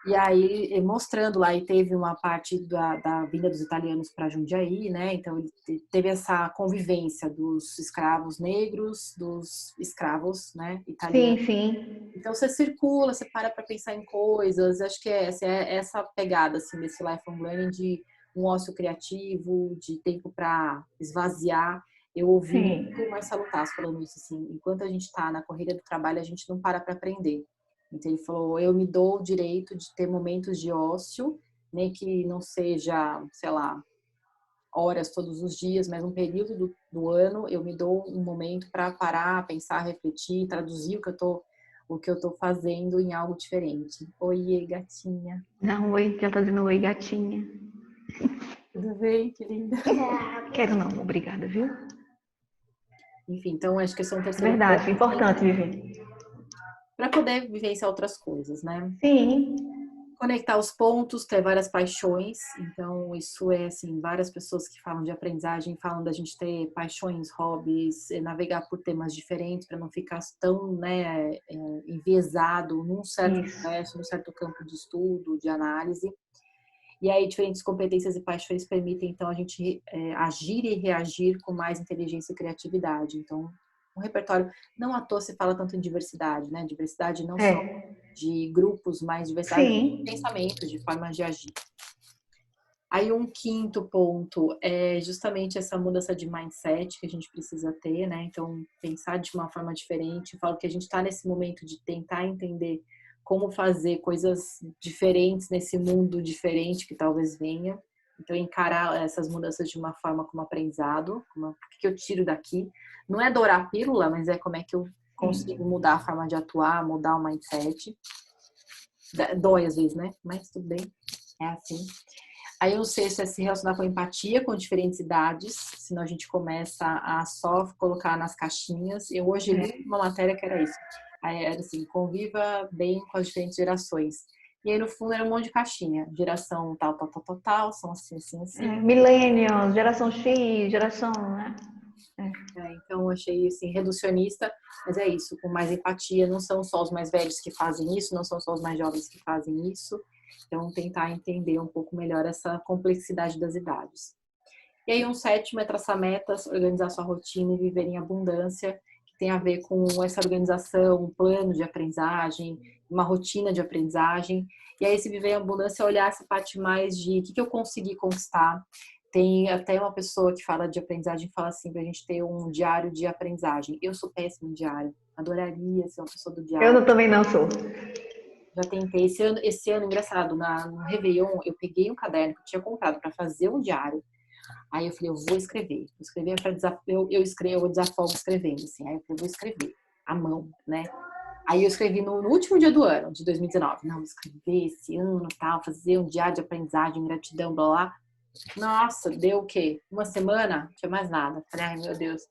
E aí, mostrando lá, e teve uma parte da vinda dos italianos para Jundiaí, né? Então, ele teve essa convivência dos escravos negros, dos escravos, né, Sim, italianos. sim. Então, você circula, você para pensar em coisas. Acho que é essa pegada, assim, desse lifelong learning de um ócio criativo, de tempo para esvaziar. Eu ouvi muito o Sim. Marcelo Tasso falando isso, assim, enquanto a gente está na corrida do trabalho, a gente não para aprender. Então, ele falou, eu me dou o direito de ter momentos de ócio, nem que não seja, sei lá, horas todos os dias, mas um período do ano, eu me dou um momento para parar, pensar, refletir, traduzir o que eu tô fazendo em algo diferente. Oiê, gatinha. Dá um oi, já tá dizendo oi, gatinha. Tudo bem, que linda? Quero não, obrigada, viu? Enfim, então acho que esse é um terceiro Verdade, ponto importante, Vivi. para poder vivenciar outras coisas, né? Sim, Conectar os pontos, ter várias paixões. Então, isso é assim, várias pessoas que falam de aprendizagem falam da gente ter paixões, hobbies, navegar por temas diferentes para não ficar tão, né, enviesado num certo isso. universo, num certo campo de estudo, de análise. E aí, diferentes competências e paixões permitem, então, a gente agir e reagir com mais inteligência e criatividade. Então, um repertório, não à toa se fala tanto em diversidade, né? Diversidade não só É, de grupos, mas diversidade de sim. pensamentos, de formas de agir. Aí, um quinto ponto é justamente essa mudança de mindset que a gente precisa ter, né? Então, pensar de uma forma diferente. Eu falo que a gente está nesse momento de tentar entender como fazer coisas diferentes nesse mundo diferente que talvez venha. Então, encarar essas mudanças de uma forma como aprendizado, o que eu tiro daqui. Não é dourar a pílula, mas é como é que eu consigo mudar a forma de atuar, mudar o mindset. Dói às vezes, né? Mas tudo bem, é assim. Aí o sexto é se relacionar com empatia com diferentes idades, senão a gente começa a só colocar nas caixinhas. Eu hoje li É. uma matéria que era isso. Aí era assim, conviva bem com as diferentes gerações. E aí no fundo era um monte de caixinha. Geração tal, tal, tal, tal, tal, são assim, assim, É, assim. millennials, geração X, geração, né? É. Então eu achei assim, reducionista, mas é isso, com mais empatia. Não são só os mais velhos que fazem isso, não são só os mais jovens que fazem isso. Então, tentar entender um pouco melhor essa complexidade das idades. E aí, um sétimo é traçar metas, organizar sua rotina e viver em abundância, que tem a ver com essa organização, um plano de aprendizagem, uma rotina de aprendizagem. E aí, se viver em abundância, é olhar essa parte mais de o que eu consegui conquistar. Tem até uma pessoa que fala de aprendizagem, fala assim, pra gente ter um diário de aprendizagem. Eu sou péssima em diário, adoraria ser uma pessoa do Eu diário. não, também não sou. Já tentei. Esse ano engraçado, no Réveillon, eu peguei um caderno que eu tinha comprado para fazer um diário. Aí eu falei, eu vou escrever. Vou escrever para eu escrevo, eu desafogo escrevendo, assim. Aí eu falei, vou escrever à mão, né? Aí eu escrevi no último dia do ano, de 2019. Não, vou escrever esse ano, tal, fazer um diário de aprendizagem, gratidão, blá, blá. Nossa, deu o quê? Uma semana? Não tinha mais nada. Falei, ai, meu Deus.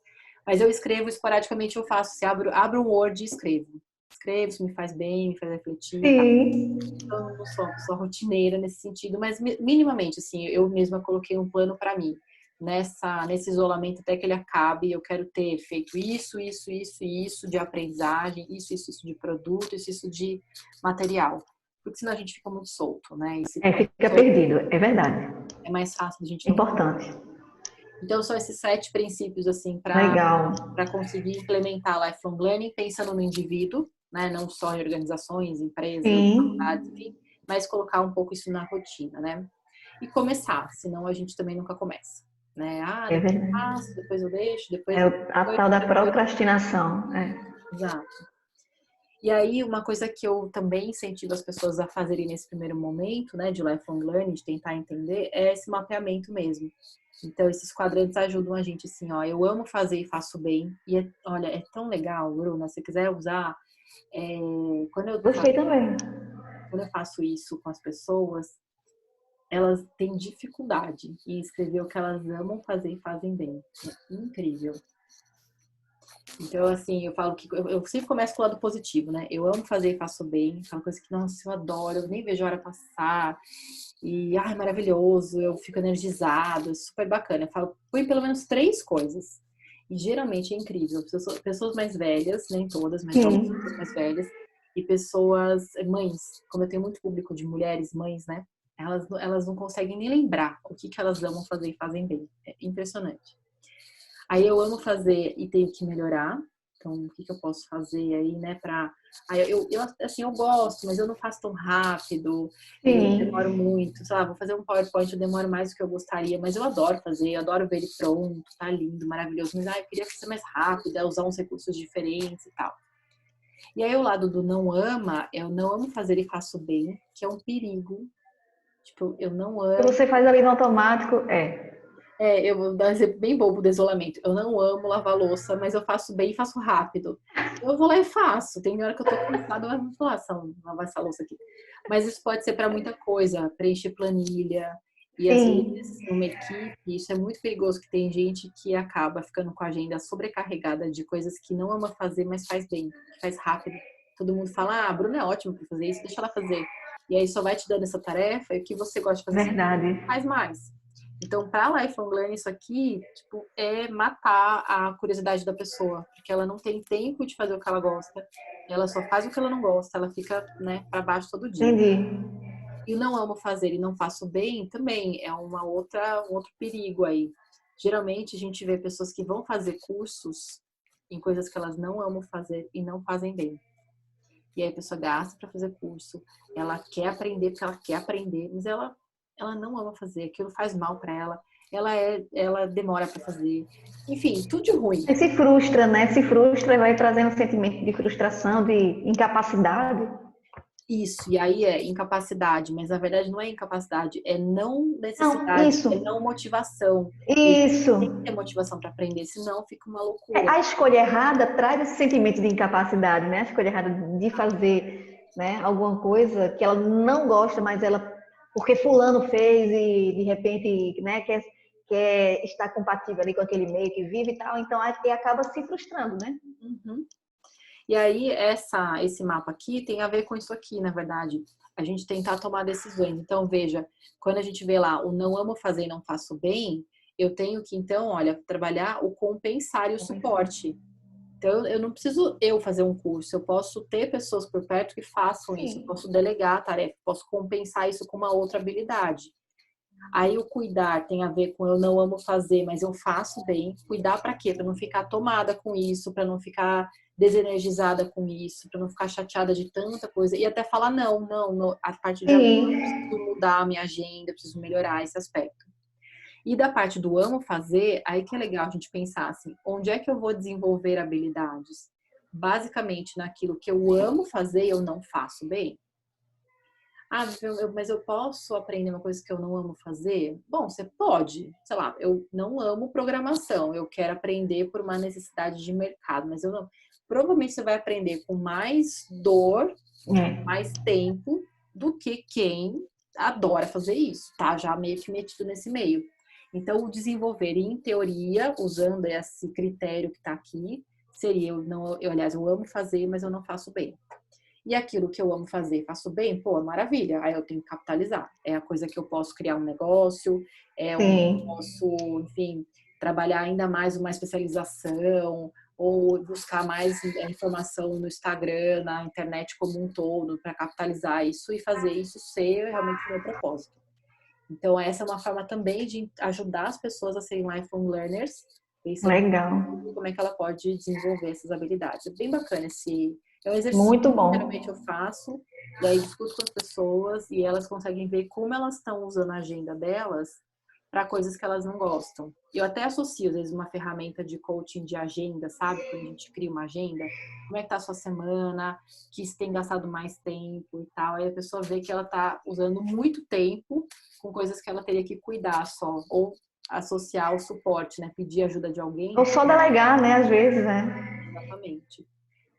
Mas eu escrevo esporadicamente, eu faço. Se abro um Word e escrevo. Escrevo, isso me faz bem, me faz refletir, tá? Sim. Eu não sou uma pessoa rotineira nesse sentido, mas minimamente, assim, eu mesma coloquei um plano para mim. Nesse isolamento até que ele acabe, eu quero ter feito isso, isso, isso e isso de aprendizagem, isso de produto, isso de material. Porque senão a gente fica muito solto, né? E se É, fica muito fica solto, perdido, é verdade. é mais fácil a gente não. Importante. Então, são esses 7 princípios, assim, Legal. para conseguir implementar lifelong learning, pensando no indivíduo, né? Não só em organizações, empresas, faculdades, Sim. enfim, mas colocar um pouco isso na rotina, né? E começar, senão a gente também nunca começa, né? Ah, É depois eu verdade. faço, depois eu deixo, É a tal da depois. procrastinação. É. Exato. E aí, uma coisa que eu também incentivo as pessoas a fazerem nesse primeiro momento, né, de lifelong learning, de tentar entender, é esse mapeamento mesmo. Então, esses quadrantes ajudam a gente, assim, ó, eu amo fazer e faço bem. E, olha, é tão legal, Bruna, se quiser usar, é, quando eu Gostei faço, também. quando eu faço isso com as pessoas, elas têm dificuldade em escrever o que elas amam fazer e fazem bem. É incrível. Então, assim, eu falo que eu sempre começo com o lado positivo, né? Eu amo fazer e faço bem, é uma coisa que, nossa, eu adoro, eu nem vejo a hora passar. E, ai, maravilhoso, eu fico energizado, é super bacana. Eu falo, põe pelo menos 3 coisas. E geralmente é incrível. Pessoas mais velhas, nem todas, mas algumas Sim. pessoas mais velhas, e pessoas, mães, como eu tenho muito público de mulheres, mães, né? Elas não conseguem nem lembrar o que elas amam fazer e fazem bem. É impressionante. Aí eu amo fazer e tenho que melhorar. Então, o que eu posso fazer aí, né, pra... Aí assim, eu gosto, mas eu não faço tão rápido, eu demoro Sim, muito, sei lá, vou fazer um PowerPoint, eu demoro mais do que eu gostaria, mas eu adoro fazer, eu adoro ver ele pronto, tá lindo, maravilhoso, mas eu queria ser mais rápido, usar uns recursos diferentes e tal. E aí o lado do não ama, eu não amo fazer e faço bem, que é um perigo. Tipo, eu não que amo. você faz ali no automático, Eu vou dar um exemplo bem bobo do isolamento. Eu não amo lavar louça, mas eu faço bem e faço rápido. Eu vou lá e faço. Tem hora que eu tô cansada, eu vou falar, lavar essa louça aqui. Mas isso pode ser para muita coisa, preencher planilha. E às vezes, sim, numa equipe, isso é muito perigoso, que tem gente que acaba ficando com a agenda sobrecarregada de coisas que não ama fazer, mas faz bem, faz rápido. Todo mundo fala, a Bruna é ótima para fazer isso, deixa ela fazer. E aí só vai te dando essa tarefa e o que você gosta de fazer, você verdade. faz mais. Então, para lifelong learning, isso aqui, tipo, é matar a curiosidade da pessoa, porque ela não tem tempo de fazer o que ela gosta, ela só faz o que ela não gosta, ela fica, né, para baixo todo dia. Entendi. E o não amo fazer e não faço bem também é um outro perigo aí. Geralmente a gente vê pessoas que vão fazer cursos em coisas que elas não amam fazer e não fazem bem. E aí a pessoa gasta para fazer curso, ela quer aprender porque ela quer aprender, mas ela não ama fazer, aquilo faz mal para ela. Ela demora para fazer. Enfim, tudo de ruim. E se frustra, né? Se frustra e vai trazendo um sentimento de frustração, de incapacidade. Isso, e aí é incapacidade, mas na verdade não é incapacidade, é não Não, necessidade, isso, é não motivação. E a gente isso. tem que ter motivação para aprender, senão fica uma É, loucura. a escolha errada traz esse sentimento de incapacidade, né? A escolha errada de fazer, né, alguma coisa que ela não gosta, mas ela, porque fulano fez e de repente, né, quer estar compatível ali com aquele meio que vive e tal, então aí acaba se frustrando, né? Uhum. E aí, esse mapa aqui tem a ver com isso aqui, na verdade. A gente tentar tomar decisões. Então, veja, quando a gente vê lá o não amo fazer e não faço bem, eu tenho que, então, olha, trabalhar o compensar e o Vou pensar. suporte. Então, eu não preciso eu fazer um curso, eu posso ter pessoas por perto que façam isso, eu Sim, posso delegar a tarefa, posso compensar isso com uma outra habilidade. Aí o cuidar tem a ver com eu não amo fazer, mas eu faço bem. Cuidar para quê? Para não ficar tomada com isso, para não ficar desenergizada com isso, para não ficar chateada de tanta coisa e até falar não, a partir de agora eu sim, preciso mudar a minha agenda, eu preciso melhorar esse aspecto. E da parte do amo fazer, aí que é legal a gente pensar assim, onde é que eu vou desenvolver habilidades? Basicamente naquilo que eu amo fazer e eu não faço bem. Ah, mas eu posso aprender uma coisa que eu não amo fazer? Bom, você pode. Sei lá, eu não amo programação, eu quero aprender por uma necessidade de mercado, mas eu não. Provavelmente você vai aprender com mais dor, é. mais tempo, do que quem adora fazer isso, tá? Já meio que metido nesse meio. Então, o desenvolver em teoria, usando esse critério que está aqui, seria eu não, aliás, eu amo fazer, mas eu não faço bem. E aquilo que eu amo fazer, faço bem, pô, maravilha. Aí eu tenho que capitalizar. É a coisa que eu posso criar um negócio, é onde eu Sim. posso, enfim, trabalhar ainda mais uma especialização ou buscar mais informação no Instagram, na internet como um todo, para capitalizar isso e fazer isso ser realmente o meu propósito. Então, essa é uma forma também de ajudar as pessoas a serem lifelong learners, pensando Legal. como é que ela pode desenvolver essas habilidades. É bem bacana esse. É um exercício Muito que geralmente eu bom. faço, e aí discuto com as pessoas e elas conseguem ver como elas estão usando a agenda delas para coisas que elas não gostam. Eu até associo, às vezes, uma ferramenta de coaching de agenda, sabe? Quando a gente cria uma agenda, como é que tá a sua semana, que se tem gastado mais tempo e tal. Aí a pessoa vê que ela tá usando muito tempo com coisas que ela teria que cuidar só, ou associar o suporte, né? Pedir ajuda de Ou alguém. só delegar, né, às vezes, né? Exatamente.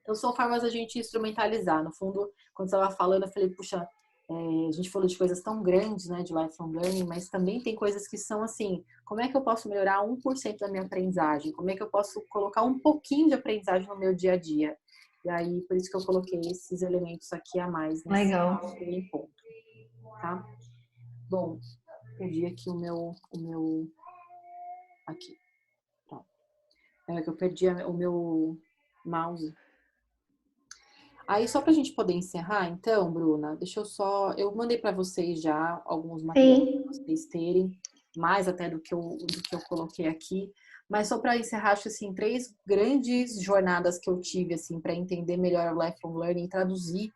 Então, são formas da gente instrumentalizar. No fundo, quando você estava falando, eu falei, puxa, a gente falou de coisas tão grandes, né, de lifelong learning, mas também tem coisas que são assim, como é que eu posso melhorar 1% da minha aprendizagem? Como é que eu posso colocar um pouquinho de aprendizagem no meu dia a dia? E aí, por isso que eu coloquei esses elementos aqui a mais Legal. nesse encontro, tá? Bom, perdi aqui aqui, pronto. É que eu perdi o meu mouse. Aí, só para a gente poder encerrar, então, Bruna, deixa eu só. Eu mandei para vocês já alguns materiais para Sim, vocês terem, mais até do que eu coloquei aqui. Mas só para encerrar, acho assim, três grandes jornadas que eu tive, assim, para entender melhor o lifelong learning e traduzir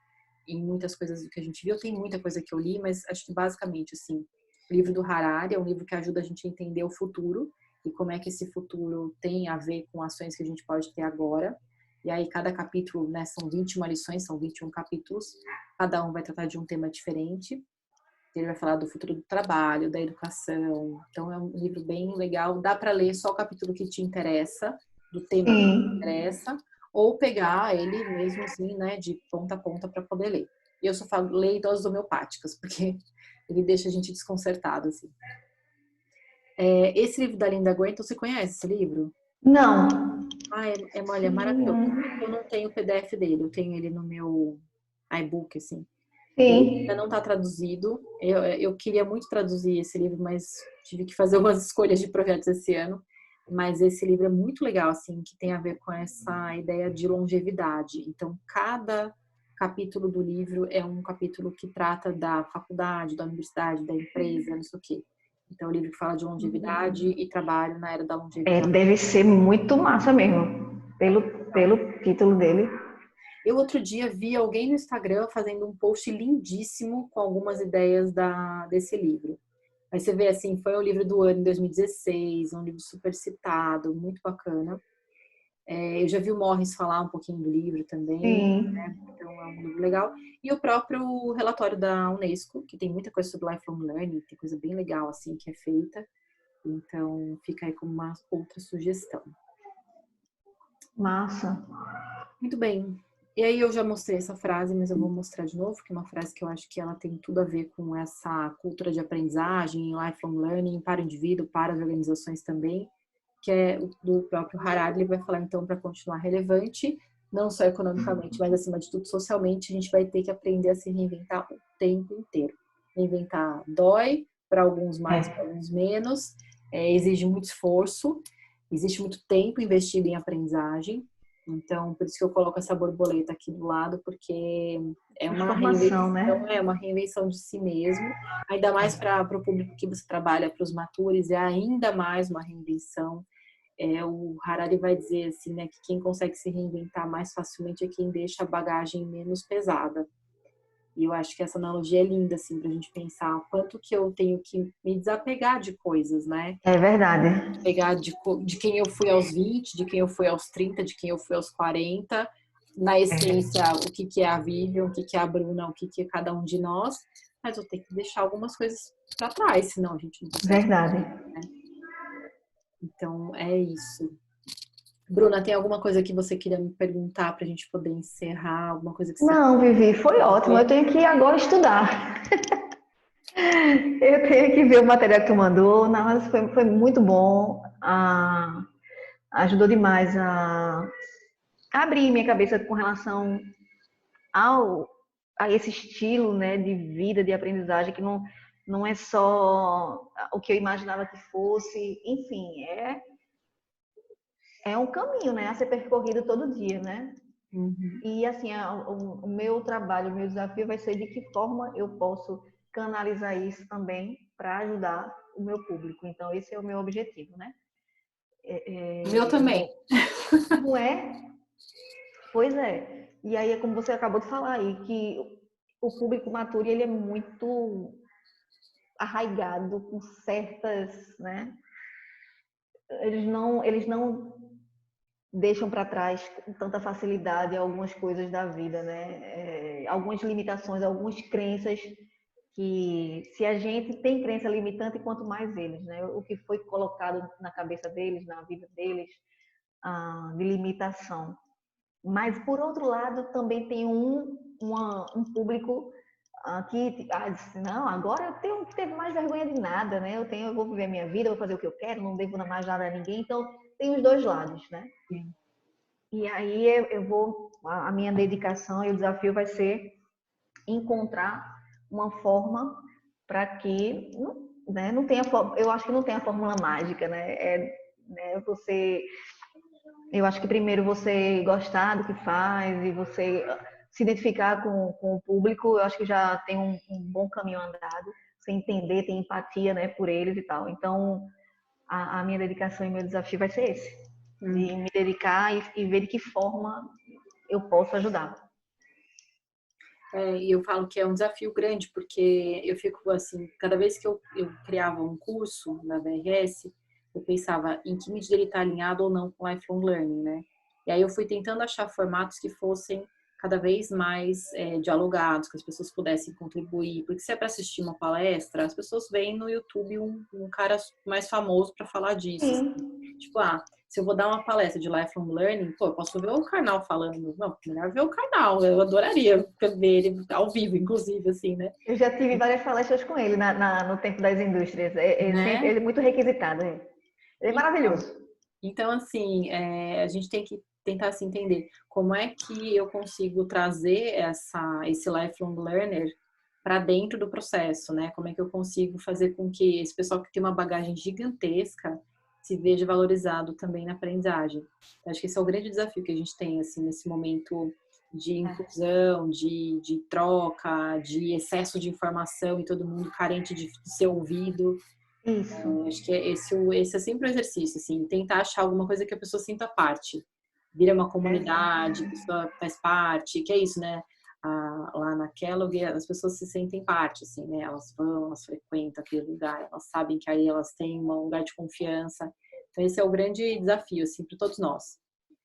em muitas coisas do que a gente viu. Tem muita coisa que eu li, mas acho que basicamente, assim, o livro do Harari é um livro que ajuda a gente a entender o futuro e como é que esse futuro tem a ver com ações que a gente pode ter agora. E aí, cada capítulo, né, são 21 lições, são 21 capítulos, cada um vai tratar de um tema diferente. Ele vai falar do futuro do trabalho, da educação. Então, é um livro bem legal. Dá para ler só o capítulo que te interessa, do tema que te sim. interessa, ou pegar ele mesmo assim, né, de ponta a ponta para poder ler. E eu só falo, leio doses homeopáticas, porque ele deixa a gente desconcertado, assim. Esse livro da Linda Guento, você conhece esse livro? Não. Ah, olha, é maravilhoso. Eu não tenho o PDF dele, eu tenho ele no meu iBook, assim. Ele ainda Sim. não está traduzido. Eu queria muito traduzir esse livro, mas tive que fazer umas escolhas de projetos esse ano. Mas esse livro é muito legal, assim, que tem a ver com essa ideia de longevidade. Então, cada capítulo do livro é um capítulo que trata da faculdade, da universidade, da empresa, não sei o quê. Então, é um livro que fala de longevidade e trabalho na era da É, longevidade. deve ser muito massa mesmo, pelo título dele. Eu outro dia vi alguém no Instagram fazendo um post lindíssimo com algumas ideias desse livro. Aí você vê assim, foi o livro do ano em 2016, um livro super citado, muito bacana. Eu já vi o Morris falar um pouquinho do livro também, né? Sim. Então é um livro legal. E o próprio relatório da Unesco, que tem muita coisa sobre lifelong learning, tem coisa bem legal assim que é feita. Então fica aí como uma outra sugestão. Massa. Muito bem. E aí eu já mostrei essa frase, mas eu vou mostrar de novo, que é uma frase que eu acho que ela tem tudo a ver com essa cultura de aprendizagem, lifelong learning, para o indivíduo, para as organizações também, que é do próprio Harari. Ele vai falar, então, para continuar relevante, não só economicamente, mas acima de tudo socialmente, a gente vai ter que aprender a se reinventar o tempo inteiro. Reinventar dói, para alguns mais, para É, alguns menos, exige muito esforço, existe muito tempo investido em aprendizagem. Então, por isso que eu coloco essa borboleta aqui do lado, porque transformação, né? é uma reinvenção de si mesmo, ainda mais para o público que você trabalha, para os matures, é ainda mais uma reinvenção. O Harari vai dizer assim, né, que quem consegue se reinventar mais facilmente é quem deixa a bagagem menos pesada. E eu acho que essa analogia é linda, assim, para a gente pensar o quanto que eu tenho que me desapegar de coisas, né? É verdade. Pegar de quem eu fui aos 20, de quem eu fui aos 30, de quem eu fui aos 40, na essência, o que que é a Vivian, o que que é a Bruna, o que que é cada um de nós, mas eu tenho que deixar algumas coisas para trás, senão a gente não consegue, Verdade. né? Então, é isso. Bruna, tem alguma coisa que você queria me perguntar para a gente poder encerrar? Alguma coisa que você Não, Vivi, foi quer ótimo. Eu ver? tenho que ir agora estudar. Eu tenho que ver o material que tu mandou. Não, mas foi muito bom. Ajudou demais a abrir minha cabeça com relação ao, a esse estilo, né, de vida, de aprendizagem, que não é só o que eu imaginava que fosse. Enfim, é um caminho, né, a ser percorrido todo dia, né? Uhum. E assim, o meu trabalho, o meu desafio vai ser de que forma eu posso canalizar isso também para ajudar o meu público. Então, esse é o meu objetivo, né? O meu Eu também. vou. Não é? Pois é. E aí é como você acabou de falar aí, que o público maturo ele é muito arraigado com certas, né? Eles não deixam para trás com tanta facilidade algumas coisas da vida, né? Algumas limitações, algumas crenças que se a gente tem crença limitante, quanto mais eles, né? O que foi colocado na cabeça deles, na vida deles, de limitação. Mas, por outro lado, também tem um público que diz, não, agora eu tenho que ter mais vergonha de nada, né? Eu vou viver a minha vida, vou fazer o que eu quero, não devo mais nada a ninguém. Então, tem os dois lados, né? Sim. E aí a minha dedicação e o desafio vai ser encontrar uma forma para que, né, não tenha, eu acho que não tem a fórmula mágica, né? Né, eu acho que primeiro você gostar do que faz e você se identificar com o público, eu acho que já tem um bom caminho andado. Você entender, ter empatia, né, por eles e tal. Então, a minha dedicação e meu desafio vai ser esse, de me dedicar e ver de que forma eu posso ajudar. E eu falo que é um desafio grande, porque eu fico assim, cada vez que eu criava um curso na VRS, eu pensava em que medida ele está alinhado ou não com lifelong learning, né? E aí eu fui tentando achar formatos que fossem cada vez mais dialogados, que as pessoas pudessem contribuir. Porque se é para assistir uma palestra, as pessoas veem no YouTube um cara mais famoso para falar disso. Assim. Tipo, se eu vou dar uma palestra de lifelong learning, pô, eu posso ver o Karnal falando. Não, melhor ver o Karnal. Eu adoraria ver ele ao vivo, inclusive, assim, né? Eu já tive várias palestras com ele no tempo das indústrias. Né? Ele é muito requisitado. Ele é maravilhoso. Então, assim, a gente tem que tentar se entender como é que eu consigo trazer esse lifelong learner para dentro do processo, né? Como é que eu consigo fazer com que esse pessoal que tem uma bagagem gigantesca se veja valorizado também na aprendizagem. Acho que esse é o grande desafio que a gente tem, assim, nesse momento de inclusão, de troca, de excesso de informação e todo mundo carente de ser ouvido. Isso. Acho que esse é sempre o exercício, assim, tentar achar alguma coisa que a pessoa sinta parte. Vira uma comunidade, a pessoa faz parte, que é isso, né? Lá na Kellogg, as pessoas se sentem parte, assim, né? Elas vão, elas frequentam aquele lugar, elas sabem que aí elas têm um lugar de confiança. Então, esse é o grande desafio, assim, para todos nós.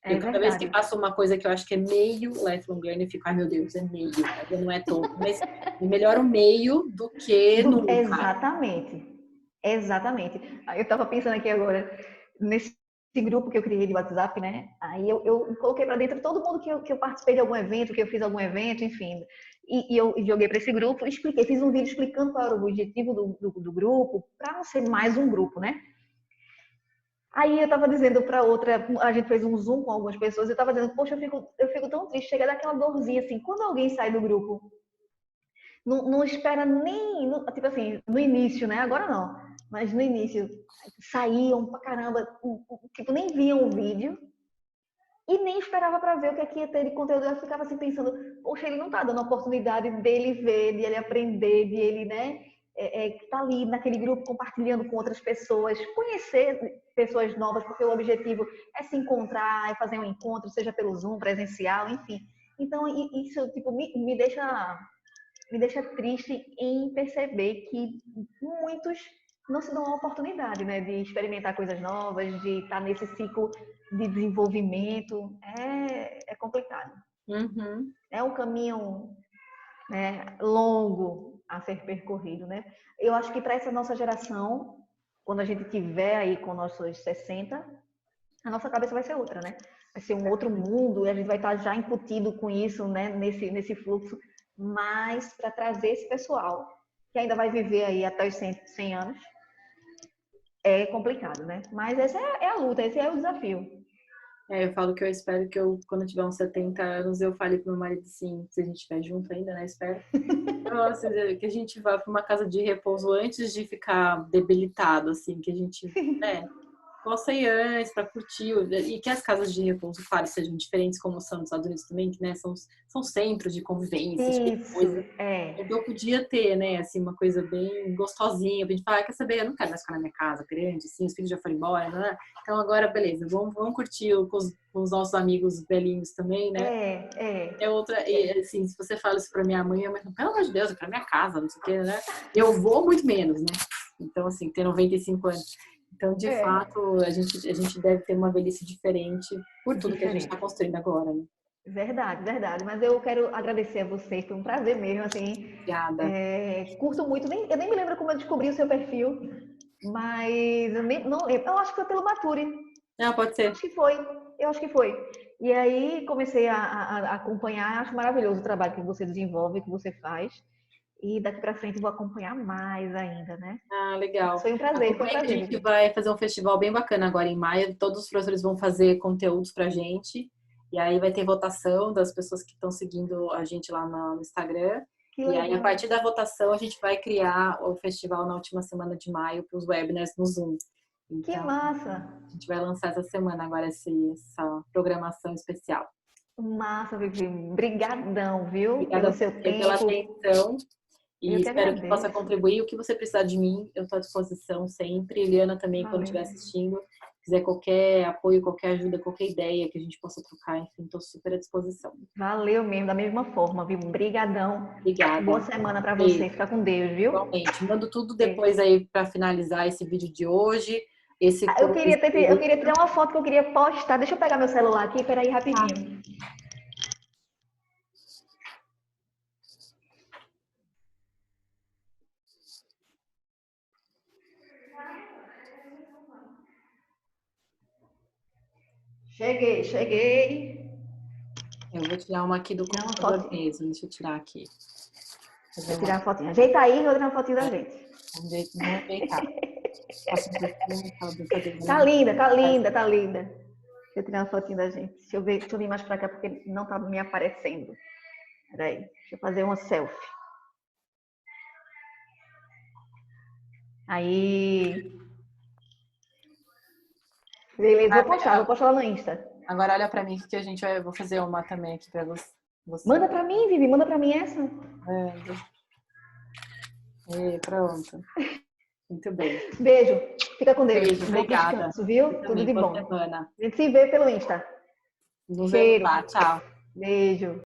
Eu, cada vez que faço uma coisa que eu acho que é meio lifelong learning, eu fico, ai meu Deus, é meio, não é todo. Mas é melhor o meio do que nunca. Exatamente. Exatamente. Eu estava pensando aqui agora, nesse grupo que eu criei de WhatsApp, né? Aí eu coloquei para dentro todo mundo que eu participei de algum evento, que eu fiz algum evento, enfim. E eu joguei para esse grupo, expliquei, fiz um vídeo explicando qual era o objetivo do grupo, para não ser mais um grupo, né? Aí eu tava dizendo para outra, a gente fez um Zoom com algumas pessoas, eu tava dizendo, poxa, eu fico tão triste, chega daquela dorzinha assim, quando alguém sai do grupo, não espera nem, tipo assim, no início, né? Agora não, mas no início, saíam pra caramba, tipo, nem viam o vídeo e nem esperava para ver o que é que ia ter de conteúdo. Eu ficava assim pensando, poxa, ele não tá dando a oportunidade dele ver, de ele aprender, de ele, né? Tá ali naquele grupo compartilhando com outras pessoas, conhecer pessoas novas, porque o objetivo é se encontrar, é fazer um encontro, seja pelo Zoom, presencial, enfim. Então, isso tipo, me deixa triste em perceber que muitos não se dão a oportunidade, né, de experimentar coisas novas, de estar nesse ciclo de desenvolvimento. É complicado. Uhum. É um caminho, né, longo a ser percorrido, né? Eu acho que para essa nossa geração, quando a gente tiver aí com nossos 60, a nossa cabeça vai ser outra, né? Vai ser um outro mundo e a gente vai estar já incutido com isso, né, nesse fluxo, mas para trazer esse pessoal que ainda vai viver aí até os 100 anos, é complicado, né? Mas essa é a luta, esse é o desafio. Eu falo que eu espero que quando eu tiver uns 70 anos, eu fale pro meu marido assim, se a gente estiver junto ainda, né? Espero. Nossa, que a gente vá para uma casa de repouso antes de ficar debilitado, assim, que a gente, né? Possa ir antes para curtir, e que as casas de repouso, claro, sejam diferentes, como são nos Estados Unidos também, que né, são centros de convivência, esse tipo de Isso, coisa. é. Então eu podia ter, né, assim, uma coisa bem gostosinha, pra gente falar, quer saber, eu não quero mais ficar na minha casa grande, assim, os filhos já foram embora, né? Então agora, beleza, vamos curtir com os nossos amigos velhinhos também, né? É outra, e assim, se você fala isso pra minha mãe fala, pelo amor de Deus, eu quero minha casa, não sei o que, né? Eu vou muito menos, né? Então, assim, ter 95 anos. Então, de fato, a gente deve ter uma velhice diferente por tudo que a gente está construindo agora, né? Verdade, verdade. Mas eu quero agradecer a você, foi um prazer mesmo, assim. Obrigada. Curto muito, eu nem me lembro como eu descobri o seu perfil, mas não lembro. Eu acho que foi pelo Mature. Não, pode Eu ser. acho que foi, eu acho que foi. E aí comecei a acompanhar, acho maravilhoso o trabalho que você desenvolve, que você faz. E daqui para frente vou acompanhar mais ainda, né? Ah, legal. Mas foi um prazer, foi um Acompanha que a prazer, gente Vivi. vai fazer um festival bem bacana agora em maio. Todos os professores vão fazer conteúdos pra gente. E aí vai ter votação das pessoas que estão seguindo a gente lá no Instagram. Que E aí, a legal. partir da votação, a gente vai criar o festival na última semana de maio para os webinars no Zoom. Que Então, massa. a gente vai lançar essa semana agora essa programação especial. Massa, Vivi. Brigadão, viu? Obrigada Pelo a seu você pela tempo. atenção e Eu que espero que possa agradeço. contribuir. O que você precisar de mim, eu estou à disposição sempre. Eliana também, quando Valeu. estiver assistindo, quiser qualquer apoio, qualquer ajuda, qualquer ideia que a gente possa trocar, enfim, estou super à disposição. Valeu mesmo, da mesma forma, viu? Brigadão. Boa Obrigada. semana para você. Beijo. Fica com Deus, viu? Igualmente. Mando tudo Beijo. depois aí para finalizar esse vídeo de hoje. Esse Ah, eu queria curso. tirar uma foto que eu queria postar. Deixa eu pegar meu celular aqui, peraí, rapidinho. Cheguei, cheguei. Eu vou tirar uma aqui do Tirar uma computador fotinha. mesmo. Deixa eu tirar aqui. Vou Fazer tirar uma. uma fotinha. Ajeita aí, vou tirar uma fotinha da gente. Vamos ajeitar. Passa um perfume, aquela brincadeira, Tá né? linda, tá linda, tá linda. Deixa eu tirar uma fotinha da gente. Deixa eu vir mais pra cá porque não tá me aparecendo. Peraí, deixa eu fazer uma selfie. Aí. Beleza, vou postar lá no Insta. Agora olha pra mim que a gente vai. Vou fazer uma também aqui pra você. Manda pra mim, Vivi, manda pra mim essa. E pronto. Muito bem. Beijo, fica com Deus. Beijo, Bom obrigada. descanso, Você viu? Tudo também. de Boa bom. semana. A gente se vê pelo Insta. Nos vemos Cheiro, lá. Tchau. beijo.